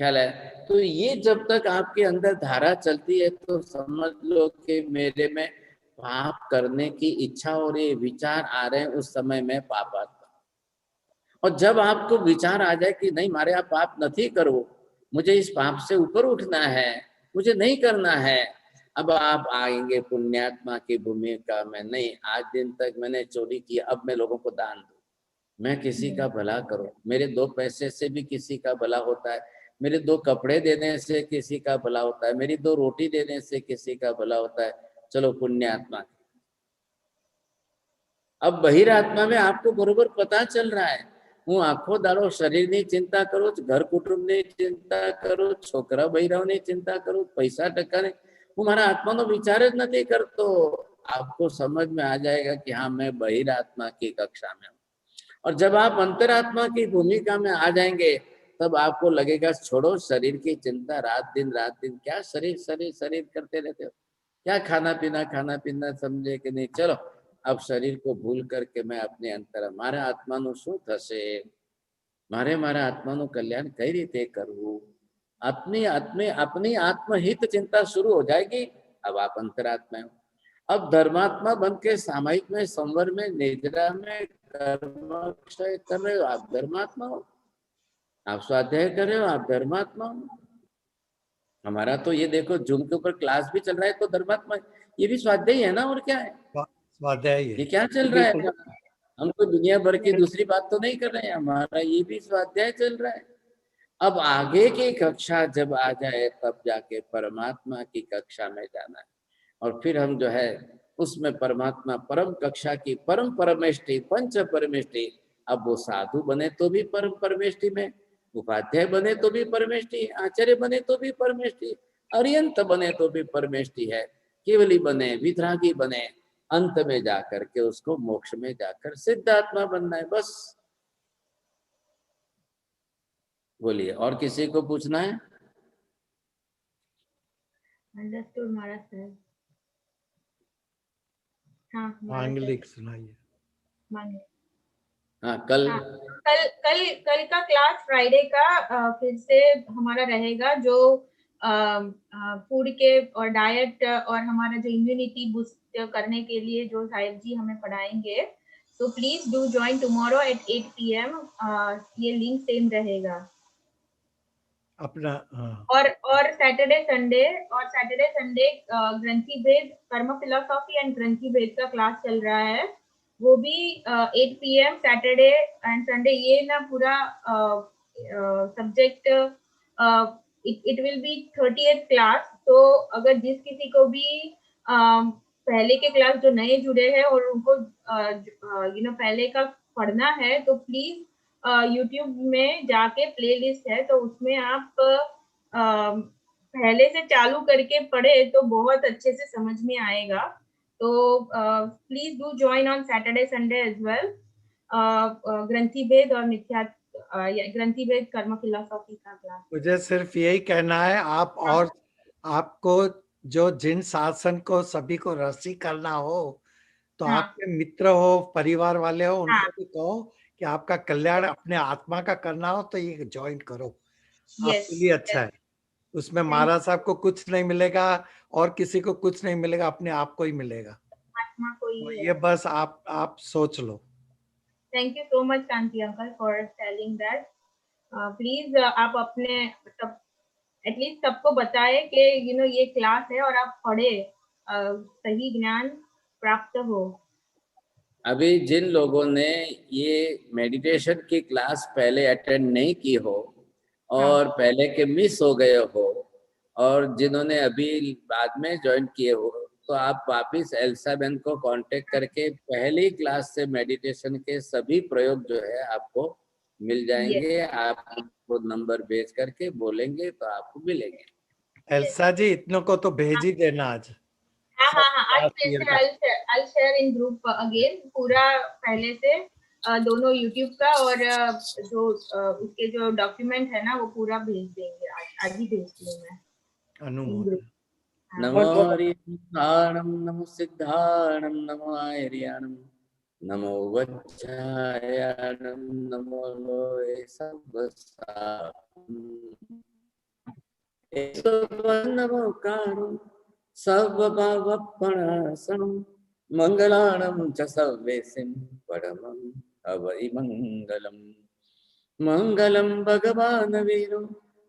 ख्याल है। तो ये जब तक आपके अंदर धारा चलती है तो समझ लो कि मेरे में पाप करने की इच्छा और ये विचार आ रहे हैं, उस समय में पाप आता। और जब आपको विचार आ जाए कि नहीं मारे आप पाप नहीं करो, मुझे इस पाप से ऊपर उठना है, मुझे नहीं करना है, अब आप आएंगे पुण्यात्मा की भूमिका में, नहीं आज दिन तक मैंने चोरी की, अब मैं लोगों को दान दूं, मैं किसी का भला करूं, मेरे 2 पैसे से भी किसी का भला होता है, मेरे 2 कपड़े देने से किसी का भला होता है, मेरी 2 रोटी देने से किसी का भला होता है, चलो पुण्यात्मा। अब बहिरात्मा में आपको बरोबर पता चल रहा है, હું આખો દાડો શરીરની ચિંતા કરું છું, ઘર કુટુંબની ચિંતા કરું, છોકરા બૈરાઓની ચિंता करूं, पैसा टका नहीं, હું મારા આત્માનો વિચાર જ નથી કરતો। आपको समझ में आ जाएगा कि हाँ मैं बहिरात्मा की कक्षा में हूँ। और जब आप अंतरात्मा की भूमिका में आ जाएंगे तब आपको लगेगा छोड़ो शरीर की चिंता, रात दिन क्या शरीर शरीर शरीर करते रहते हो, क्या खाना पीना समझे कि नहीं। चलो अब शरीर को भूल करके मैं अपने अंतर मारा आत्माનું શું થશે, મારા આત્માનું કલ્યાણ કઈ રીતે કરવું, अपनी आत्महित चिंता शुरू हो जाएगी। अब आप अंतरात्मा हो। अब धर्मात्मा बन के सामायिक में, संवर में, निद्रा में कर्म क्षय कर रहे हो, आप धर्मात्मा हो। आप स्वाध्याय कर रहे हो, आप धर्मात्मा हो। हमारा तो ये देखो जूम के ऊपर क्लास भी चल रहा है तो धर्मात्मा, ये भी स्वाध्याय है ना, और क्या है, स्वाध्याय ये क्या चल रहा है। हम तो दुनिया भर की दूसरी बात तो नहीं कर रहे हैं, हमारा ये भी स्वाध्याय चल रहा है। अब आगे की कक्षा जब आ जाए तब जाके परमात्मा की कक्षा में जाना है, और फिर हम जो है उसमें परमात्मा परम कक्षा की परम परमेष्टि, पंच परमेष्टि। अब वो साधु बने तो भी परम परमेष्टि में, उपाध्याय बने तो भी परमेष्टि, आचार्य बने तो भी परमेष्टि, अरियंत बने तो भी परमेष्टि है, केवली बने, वितरागी बने, अंत में जाकर के उसको मोक्ष में जाकर सिद्धात्मा बनना है बस। बोलिए, और किसी को पूछना है? अंडरस्टूड महाराज साहब। हाँ मांगलिक सुनाइए। मांगलिक। हाँ कल कल का क्लास फ्राइडे का फिर से हमारा रहेगा, जो फूड के और डाइट और हमारा जो इम्यूनिटी बूस्ट करने के लिए जो साहिब जी हमें पढ़ाएंगे। तो please do join tomorrow at 8 PM। ये लिंक सेम रहेगा अपना। और सैटरडे संडे ग्रंथि भेद, कर्म फिलोसॉफी एंड ग्रंथि भेद का क्लास चल रहा है, वो भी 8 PM सैटरडे एंड संडे। ये ना पूरा subject it will be 38th class. तो अगर जिस किसी को भी पहले के क्लास जो नए जुड़े हैं और उनको पहले का पढ़ना है, तो प्लीज YouTube में जाके प्लेलिस्ट है, तो उसमें आप पहले से चालू करके पढ़े तो बहुत अच्छे से समझ में आएगा। तो please do join on Saturday Sunday as well. ग्रंथि भेद और ग्रंथि भेद कर्म फिलोसॉफी का क्लास। मुझे सिर्फ यही कहना है, आप और आपको जो जिन शासन को सभी को रसी करना हो, तो आपके मित्र हो, परिवार वाले हो, उनको भी कहो कि आपका कल्याण अपने आत्मा का करना हो तो ये ज्वाइन करो। आपके लिए अच्छा है। उसमें महाराज साहब को कुछ नहीं मिलेगा और किसी को कुछ नहीं मिलेगा, अपने आप को ही मिलेगा। आत्मा को ही। ये बस आप सोच लो। Thank you so much Kanti uncle for telling that. Please आप अपने एटलीस्ट सबको बताएं कि ये क्लास है और आप पढ़े, सही ज्ञान प्राप्त हो। अभी जिन लोगों ने ये मेडिटेशन की क्लास पहले अटेंड नहीं की हो और पहले के मिस हो गए हो, और जिन्होंने अभी बाद में ज्वाइन किए हो, तो आप वापिस एल्सा बहन को कांटेक्ट करके पहली क्लास से मेडिटेशन के सभी प्रयोग जो है आपको मिल जाएंगे। आपको नंबर भेज करके बोलेंगे तो आपको मिलेंगे। एल्सा जी इतनों को तो भेज ही देना आज। हाँ I'll share in group again पूरा पहले से दोनों YouTube का और जो उसके जो डॉक्यूमेंट है ना वो पूरा भेज देंगे। आज ही भेज दूंगा मैं। अनुमोदन। नमो हरियाणम, नमो सिद्धाणम, नमो आर्याणम, नमो वज्रायणम, नमो लोए नमो काणो सर्वभावपणासनं, मंगलाणं च सर्वेसिं परमं अवै मंगलम्। मंगलं भगवान् वीरो,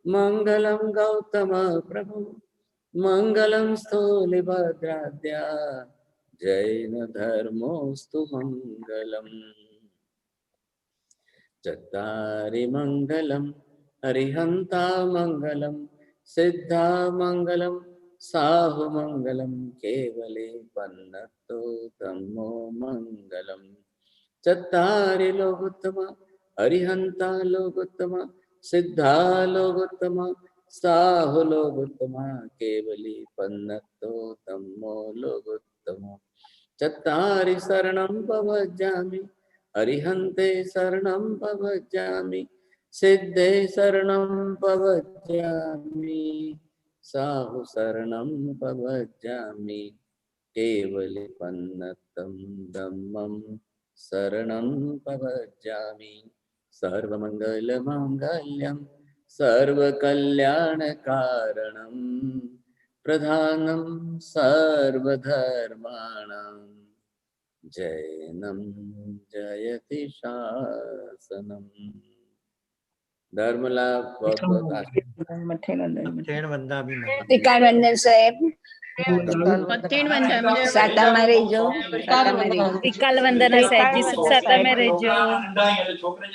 मंगलं गौतम प्रभु, मंगलं स्थूलिभद्राद्या, जैन धर्मोस्तु मंगलम्। चत्तारि मंगलम् अरिहन्ता मंगलम्, सिद्धा मंगलम् साहु मंगलम्, केवले पन्नतो धम्मो मंगलम्। चत्तारि लोकोत्तमा अरिहंता लोकोत्तम, सिद्धा लोकोत्तम, साहु लोकोत्तम, केवली पन्नतो तमो लोकोत्तम। चत्तारि शरणं पवज्जामि, अरिहन्ते शरणं पवज्जामि, सिद्धे शरणं पवज्जामि, साहु शरणं पवज्जामि, केवली पन्नतं धम्मं शरणं पवज्जामि। सर्वमङ्गलमाङ्गल्यं सर्वकल्याणकारणं प्रधानं सर्वधर्माणां जैनं जयति शासनम्। धर्म लाभ बहुत बहुत आशीर्वाद। मथे नंदन मथेण वंदा भी मत टिकाण वंदन साहेब પટેલ વંદન સાતામાં રહેજો વિકાલ વંદન સાહેબજી સુખ સાતામાં રહેજો છોકરી